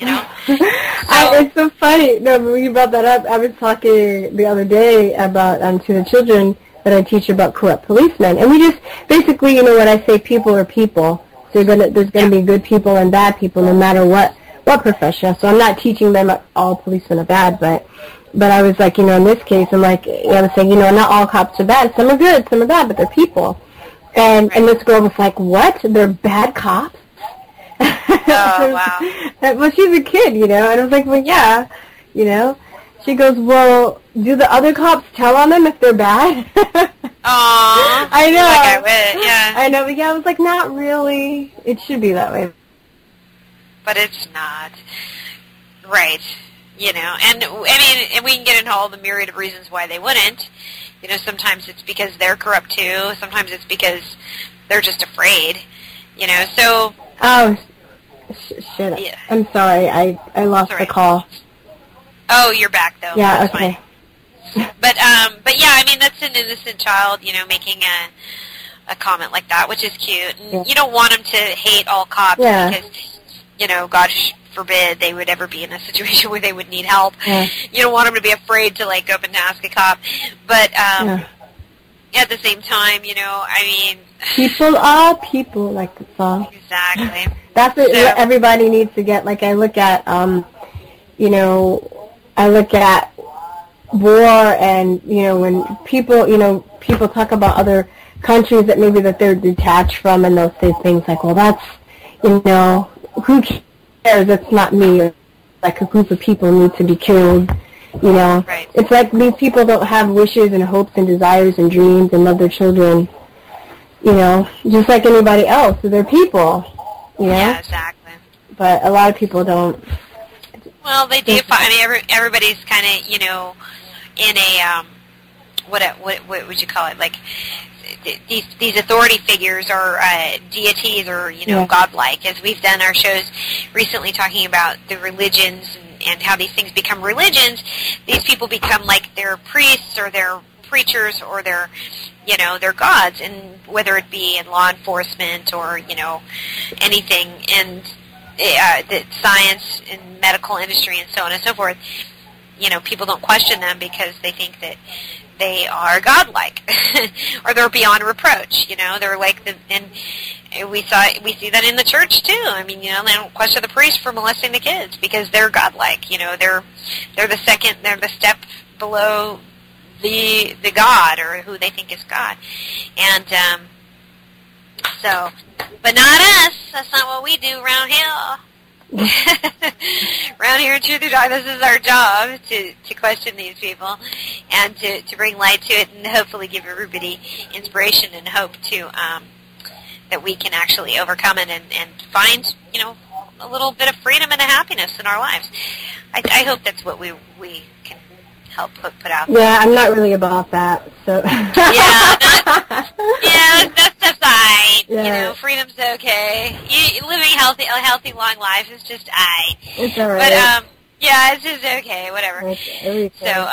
It's so funny. No, but when you brought that up, I was talking the other day about to the children that I teach about corrupt policemen, and we just basically, when I say people are people, so there's gonna be good people and bad people, no matter what profession. So I'm not teaching them that all policemen are bad, but I was like, in this case, I'm like, I was saying, not all cops are bad. Some are good, some are bad, but they're people. And this girl was like, what? They're bad cops? Oh, wow. Well, she's a kid, and I was like, well, yeah, She goes, well, do the other cops tell on them if they're bad? Aww. I know. Like I would, yeah. I know, but I was like, not really. It should be that way. But it's not. Right. And we can get into all the myriad of reasons why they wouldn't. Sometimes it's because they're corrupt too. Sometimes it's because they're just afraid. So. Oh, shit. Yeah. I'm sorry. I lost the call. Oh, you're back though. Yeah. That's okay. Fine. But yeah. That's an innocent child. Making a comment like that, which is cute. And you don't want them to hate all cops because, God forbid they would ever be in a situation where they would need help. Yeah. You don't want them to be afraid to go up and ask a cop. But at the same time, people are people, like the song. Exactly. That's what everybody needs to get. Like I look at, war, and when people talk about other countries that maybe that they're detached from, and they'll say things like, well, that's who cares? It's not me. Like a group of people need to be killed. Right. It's like these people don't have wishes and hopes and desires and dreams and love their children. Just like anybody else. So they're people. Yeah, exactly. But a lot of people don't. Well, they do. Everybody's kind of in a what would you call it? Like these authority figures or deities or godlike, as we've done our shows recently talking about the religions and how these things become religions. These people become like their priests or their preachers or their gods, and whether it be in law enforcement or anything in the science and medical industry and so on and so forth. People don't question them because they think that they are godlike, or they're beyond reproach. They're like and we see that in the church too. They don't question the priest for molesting the kids because they're godlike. They're the step below the God, or who they think is God, and but not us. That's not what we do around here. Around here in Truth or Talk, this is our job to question these people and to bring light to it, and hopefully give everybody inspiration and hope to that we can actually overcome it and find a little bit of freedom and a happiness in our lives. I hope that's what we help put out there. Yeah, I'm not really about that, so. That stuff's aight. Yeah. You know, freedom's okay. Living a healthy, long life is just aight. It's all right. But, yeah, it's just okay, whatever. Everything. So,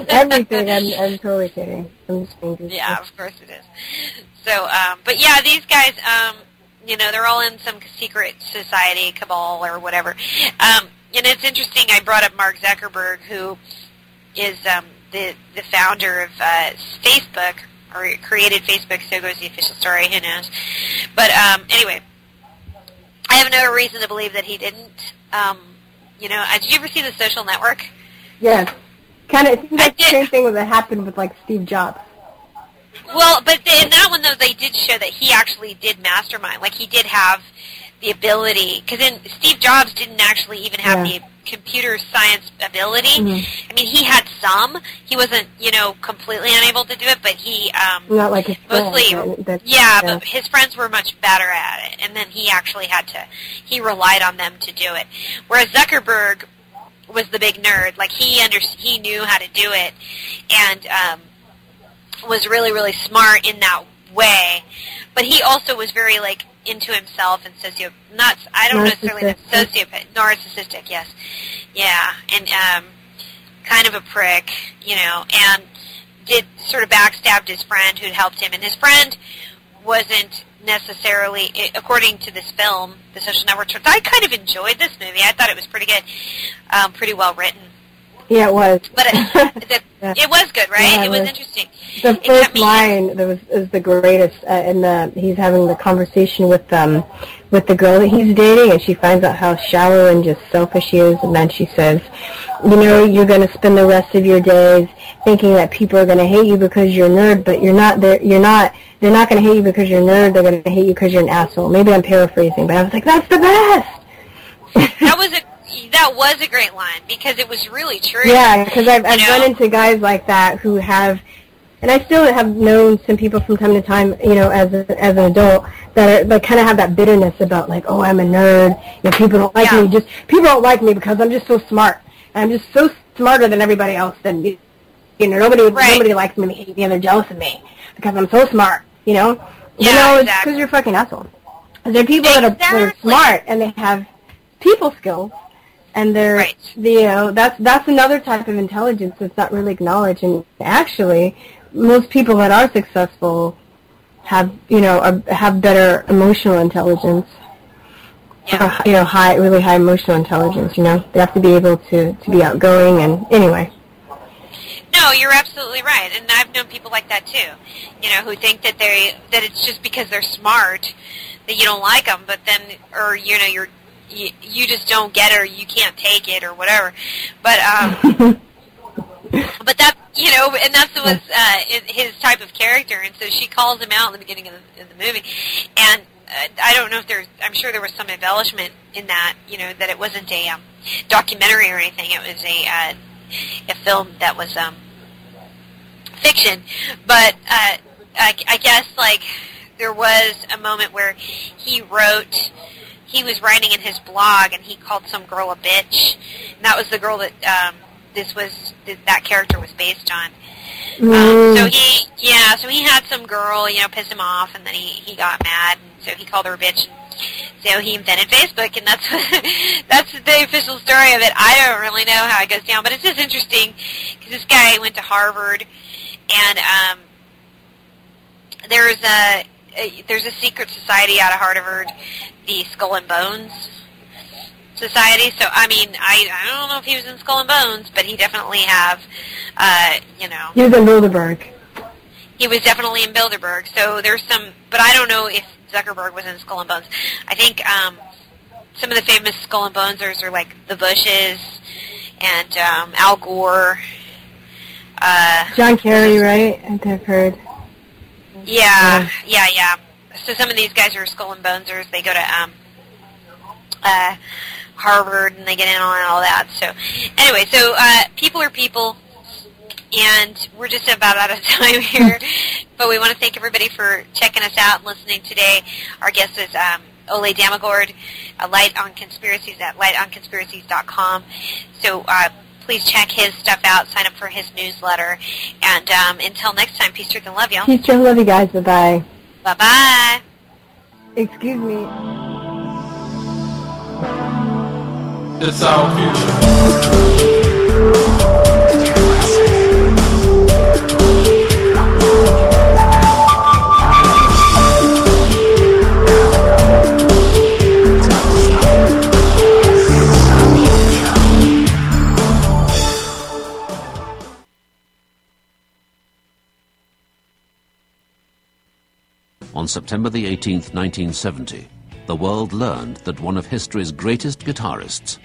everything, I'm totally kidding. I'm just being goofy. Yeah, of course it is. So, but yeah, these guys, you know, they're all in some secret society, cabal, or whatever. And it's interesting, I brought up Mark Zuckerberg, who is the founder of Facebook, or created Facebook, so goes the official story, who knows. But anyway, I have no reason to believe that he didn't. You know, did you ever see The Social Network? Yes. Kind of, the same thing that happened with, like, Steve Jobs. Well, but in that one, though, they did show that he actually did mastermind. Like, he did have the ability, because Steve Jobs didn't actually even have the computer science ability. I mean, he had some. He wasn't, you know, completely unable to do it, but he not like his mostly, friends, but his friends were much better at it, and then he actually he relied on them to do it. Whereas Zuckerberg was the big nerd. Like, he knew how to do it, and was really, really smart in that way. But he also was very, like, into himself and I don't necessarily know sociopath, narcissistic, yes. Yeah, and kind of a prick, you know, and did sort of backstabbed his friend who'd helped him. And his friend wasn't necessarily, according to this film, The Social Network. I kind of enjoyed this movie. I thought it was pretty good, pretty well written. Yeah, it was. But it was good, right? Yeah, it was interesting. The first line is the greatest. He's having the conversation with the girl that he's dating, and she finds out how shallow and just selfish he is, and then she says, "You know, you're going to spend the rest of your days thinking that people are going to hate you because you're a nerd, but you're not. You're not. They're not going to hate you because you're a nerd. They're going to hate you because you're an asshole." Maybe I'm paraphrasing, but I was like, "That's the best." That was a great line, because it was really true. Yeah, because I've run into guys like that who have, and I still have known some people from time to time, you know, as an adult, that kind of have that bitterness about, like, oh, I'm a nerd, you know, people don't like me, people don't like me because I'm just so smart, and I'm just so smarter than everybody else, then, you know, nobody likes me, they hate me, and they're jealous of me, because I'm so smart, you know? Yeah, you know, it's because you're a fucking asshole. There are people that are smart, and they have people skills, and they're, you know, that's another type of intelligence that's not really acknowledged. And actually, most people that are successful have, you know, have better emotional intelligence. Yeah. You know, really high emotional intelligence. You know, they have to be able to be outgoing. And anyway. No, you're absolutely right, and I've known people like that too. You know, who think that it's just because they're smart that you don't like them, but then, or you know, you just don't get it, or you can't take it, or whatever. But but that, you know, and that was his type of character, and so she calls him out in the beginning of the movie, and I don't know if I'm sure there was some embellishment in that, you know, that it wasn't a documentary or anything. It was a film that was fiction, but I guess, like, there was a moment where he was writing in his blog, and he called some girl a bitch, and that was the girl that that character was based on. So he had some girl, you know, piss him off, and then he got mad, and so he called her a bitch. So he invented Facebook, and that's the official story of it. I don't really know how it goes down, but it's just interesting because this guy went to Harvard, and there's a secret society out of Harvard, the Skull and Bones Society. So, I mean, I don't know if he was in Skull and Bones, but he definitely you know. He was in Bilderberg. He was definitely in Bilderberg. So there's but I don't know if Zuckerberg was in Skull and Bones. I think some of the famous Skull and Bonesers are like the Bushes and Al Gore. John Kerry, right? I think I've heard. Yeah. So some of these guys are Skull and Bonesers. They go to Harvard, and they get in on all that. So anyway, so people are people, and we're just about out of time here. But we want to thank everybody for checking us out and listening today. Our guest is Ole Damagord, Light on Conspiracies at lightonconspiracies.com. So please check his stuff out, sign up for his newsletter. And until next time, peace, truth, and love, y'all. Peace, truth, love you guys. Bye-bye. Bye-bye. Excuse me. It's our future. On September the 18th, 1970, the world learned that one of history's greatest guitarists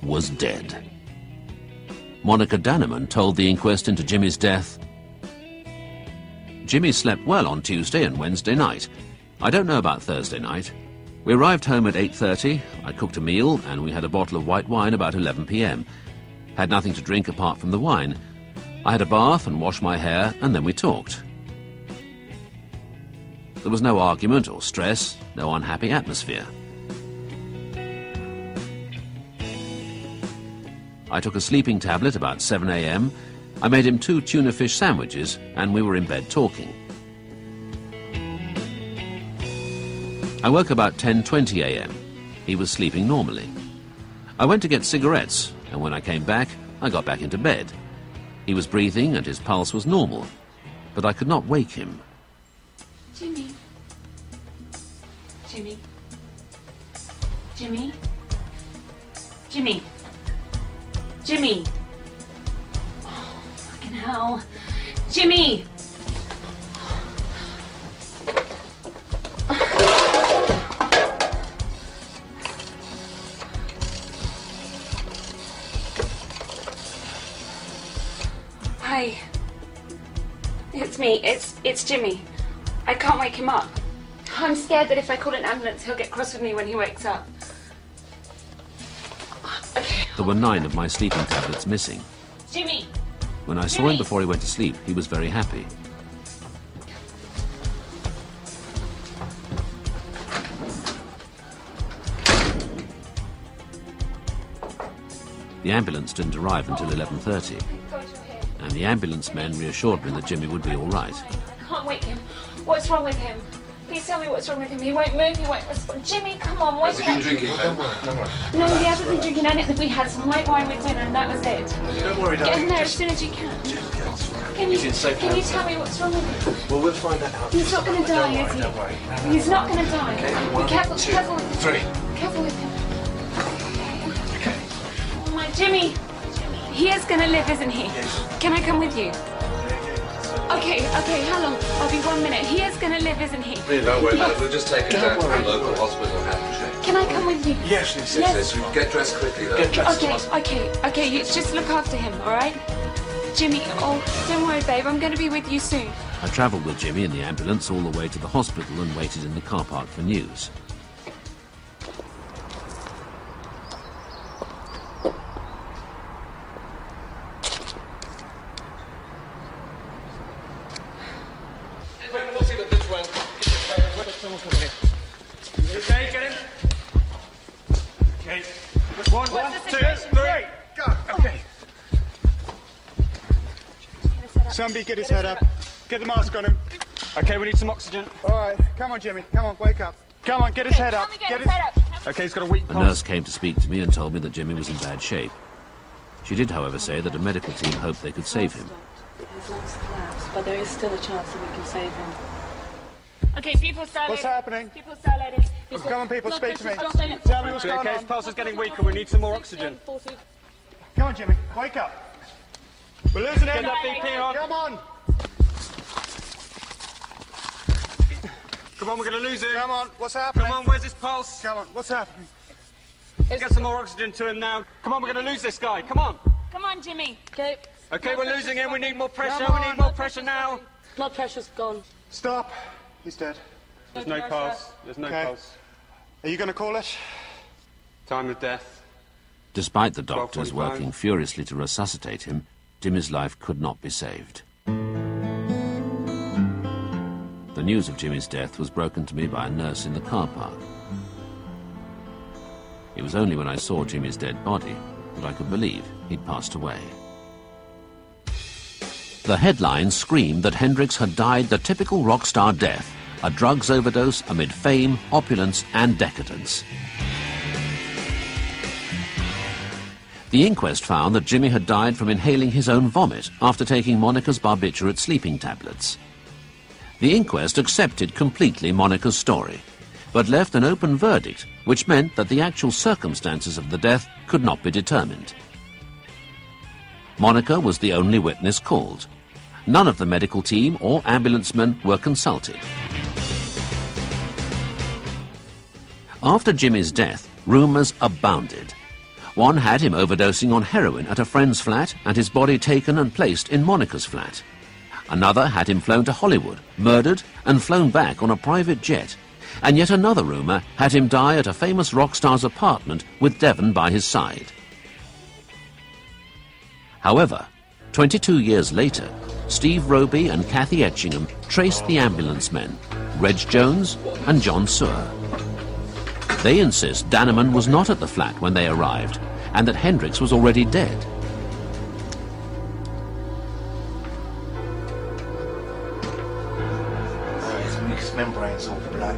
was dead. Monica Danneman told the inquest into Jimmy's death, "Jimmy slept well on Tuesday and Wednesday night. I don't know about Thursday night. We arrived home at 8:30, I cooked a meal, and we had a bottle of white wine about 11 p.m. Had nothing to drink apart from the wine. I had a bath and washed my hair, and then we talked. There was no argument or stress, no unhappy atmosphere. I took a sleeping tablet about 7 a.m. I made him 2 tuna fish sandwiches, and we were in bed talking. I woke about 10:20 a.m. He was sleeping normally. I went to get cigarettes, and when I came back, I got back into bed. He was breathing and his pulse was normal, but I could not wake him. Jimmy. Jimmy. Jimmy. Jimmy. Jimmy. Oh, fucking hell. Jimmy! Hi. It's me. It's Jimmy. I can't wake him up. I'm scared that if I call an ambulance, he'll get cross with me when he wakes up. Okay. There were 9 of my sleeping tablets missing. Jimmy! When I saw him before he went to sleep, he was very happy. The ambulance didn't arrive until 11:30, and the ambulance men reassured me that Jimmy would be all right. I can't wake him. What's wrong with him? Please tell me what's wrong with him. He won't move, he won't respond. Jimmy, come on, what's wrong? Has he been drinking? Don't worry. No, he hasn't been drinking anything. We had some white wine with dinner and that was it. Don't worry, Get darling. him there as soon as you can. Can you tell me what's wrong with him? Well, we'll find that out. He's not going to die, is he? Don't worry. He's not going to die. Okay, Be careful, 2, careful with him. 3. Careful with him. Okay. Oh my, Jimmy. He is going to live, isn't he? Yes. Can I come with you? Okay, how long? I'll be 1 minute. He is going to live, isn't he? Really, don't worry about it. We'll just take him down to the local hospital and have him checked. Can I come with you? Yes, Yes, we get dressed quickly, though. Get dressed. Okay, you just look after him, alright? Jimmy, oh, don't worry, babe, I'm going to be with you soon. I travelled with Jimmy in the ambulance all the way to the hospital and waited in the car park for news. Okay, get him. Okay. 1, 2, 3, go. Okay. Somebody get his head up. Get the mask on him. Okay, we need some oxygen. All right, come on, Jimmy. Come on, wake up. Come on, get his head up. Get his head up. Okay, he's got a weak A pulse. nurse came to speak to me and told me that Jimmy was in bad shape. She did, however, say that a medical team hoped they could save him. His lungs collapsed, but there is still a chance that we can save him. Okay, people start What's happening? People start letting. Come on, people, speak to me. Tell Tell me what's going Okay, his on. pulse is getting weaker. We need some more oxygen. Come on, Jimmy, wake up. We're losing him. Get that BP on. Come on. Come on, we're going to lose him. Come on, what's happening? Come on, where's his pulse? Come on, what's happening? Get some more oxygen to him now. Come on, we're going to lose this guy. Come on. Come on, Jimmy. Okay. Okay, we're losing him. We need more pressure. Come We on. need more pressure now. Blood pressure's gone. Stop. He's dead. There's no pulse. There's no Okay. pulse. Are you going to call it? Time of death. Despite the doctors 12:45. working furiously to resuscitate him, Jimmy's life could not be saved. The news of Jimmy's death was broken to me by a nurse in the car park. It was only when I saw Jimmy's dead body but I could believe he'd passed away. The headlines screamed that Hendrix had died the typical rock star death, a drugs overdose amid fame, opulence, and decadence. The inquest found that Jimmy had died from inhaling his own vomit after taking Monica's barbiturate sleeping tablets. The inquest accepted completely Monica's story, but left an open verdict, which meant that the actual circumstances of the death could not be determined. Monica was the only witness called. None of the medical team or ambulance men were consulted. After Jimmy's death, rumours abounded. One had him overdosing on heroin at a friend's flat and his body taken and placed in Monica's flat. Another had him flown to Hollywood, murdered, and flown back on a private jet. And yet another rumour had him die at a famous rock star's apartment with Devon by his side. However, 22 years later, Steve Roby and Kathy Etchingham traced the ambulance men, Reg Jones and John Sewer. They insist Danneman was not at the flat when they arrived, and that Hendrix was already dead. His mixed membrane's all black.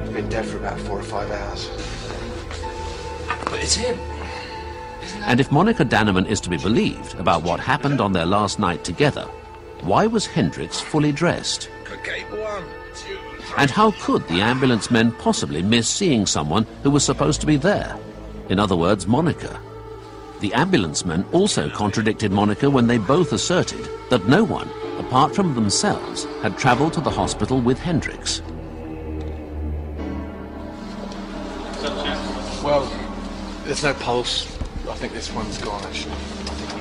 He's been dead for about 4 or 5 hours. But it's him. And if Monica Danneman is to be believed about what happened on their last night together, why was Hendrix fully dressed? And how could the ambulance men possibly miss seeing someone who was supposed to be there? In other words, Monica. The ambulance men also contradicted Monica when they both asserted that no one, apart from themselves, had travelled to the hospital with Hendrix. Well, there's no pulse. I think this one's gone, actually.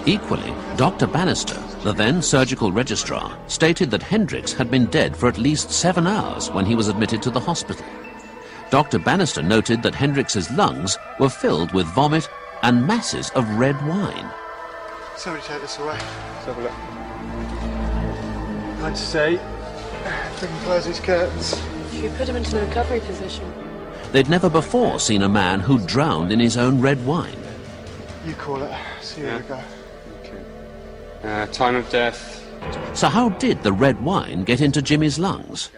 Equally, Dr. Bannister, the then surgical registrar, stated that Hendrix had been dead for at least 7 hours when he was admitted to the hospital. Dr. Bannister noted that Hendrix's lungs were filled with vomit and masses of red wine. Somebody take this away. Let's have a look. I'd say, if we can close these curtains. Should we put him into a recovery position? They'd never before seen a man who drowned in his own red wine. You call it. See how we go. Okay. Time of death. So how did the red wine get into Jimmy's lungs?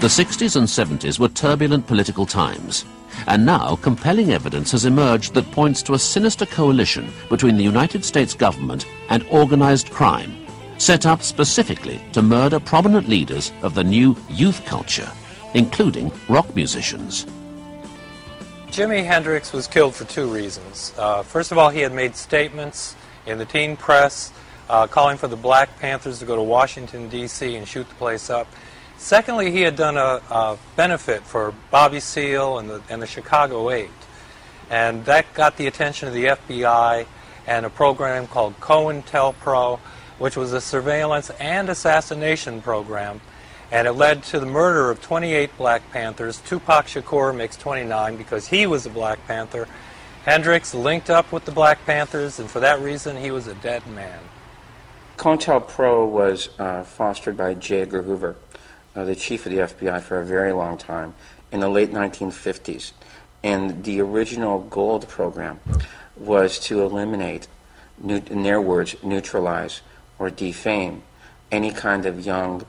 The 60s and 70s were turbulent political times, and now compelling evidence has emerged that points to a sinister coalition between the United States government and organized crime, set up specifically to murder prominent leaders of the new youth culture, including rock musicians. Jimi Hendrix was killed for 2 reasons. First of all, he had made statements in the teen press calling for the Black Panthers to go to Washington, D.C. and shoot the place up. Secondly, he had done a benefit for Bobby Seale and the Chicago 8. And that got the attention of the FBI and a program called COINTELPRO, which was a surveillance and assassination program. And it led to the murder of 28 Black Panthers. Tupac Shakur makes 29 because he was a Black Panther. Hendrix linked up with the Black Panthers, and for that reason, he was a dead man. COINTELPRO was fostered by J. Edgar Hoover, the chief of the FBI for a very long time, in the late 1950s. And the original goal of the program was to eliminate, in their words, neutralize or defame any kind of young,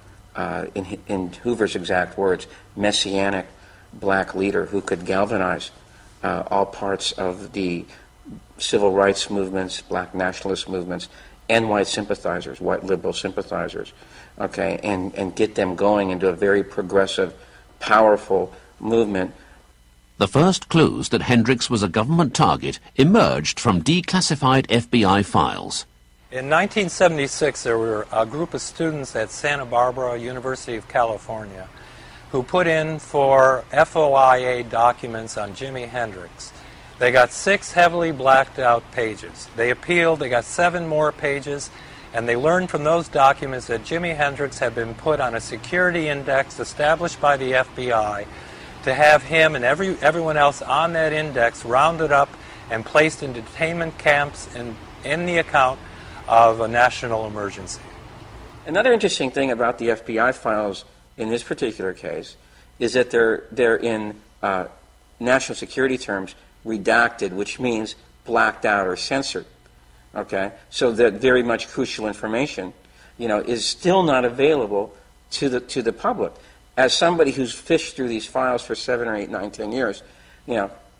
in Hoover's exact words, messianic black leader who could galvanize all parts of the civil rights movements, black nationalist movements, and white sympathizers, white liberal sympathizers, okay, and get them going into a very progressive, powerful movement. The first clues that Hendrix was a government target emerged from declassified FBI files. In 1976, there were a group of students at Santa Barbara, University of California, who put in for FOIA documents on Jimi Hendrix. They got 6 heavily blacked out pages. They appealed, they got 7 more pages, and they learned from those documents that Jimi Hendrix had been put on a security index established by the FBI to have him and everyone else on that index rounded up and placed in detainment camps in the account of a national emergency. Another interesting thing about the FBI files in this particular case is that they're in national security terms, redacted, which means blacked out or censored. Okay, so that very much crucial information, is still not available to the public. As somebody who's fished through these files for 7 or 8, 9, 10 years,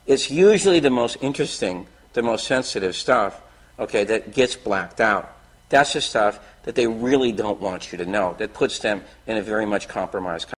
it's usually the most interesting, the most sensitive stuff, okay, that gets blacked out. That's the stuff that they really don't want you to know, that puts them in a very much compromised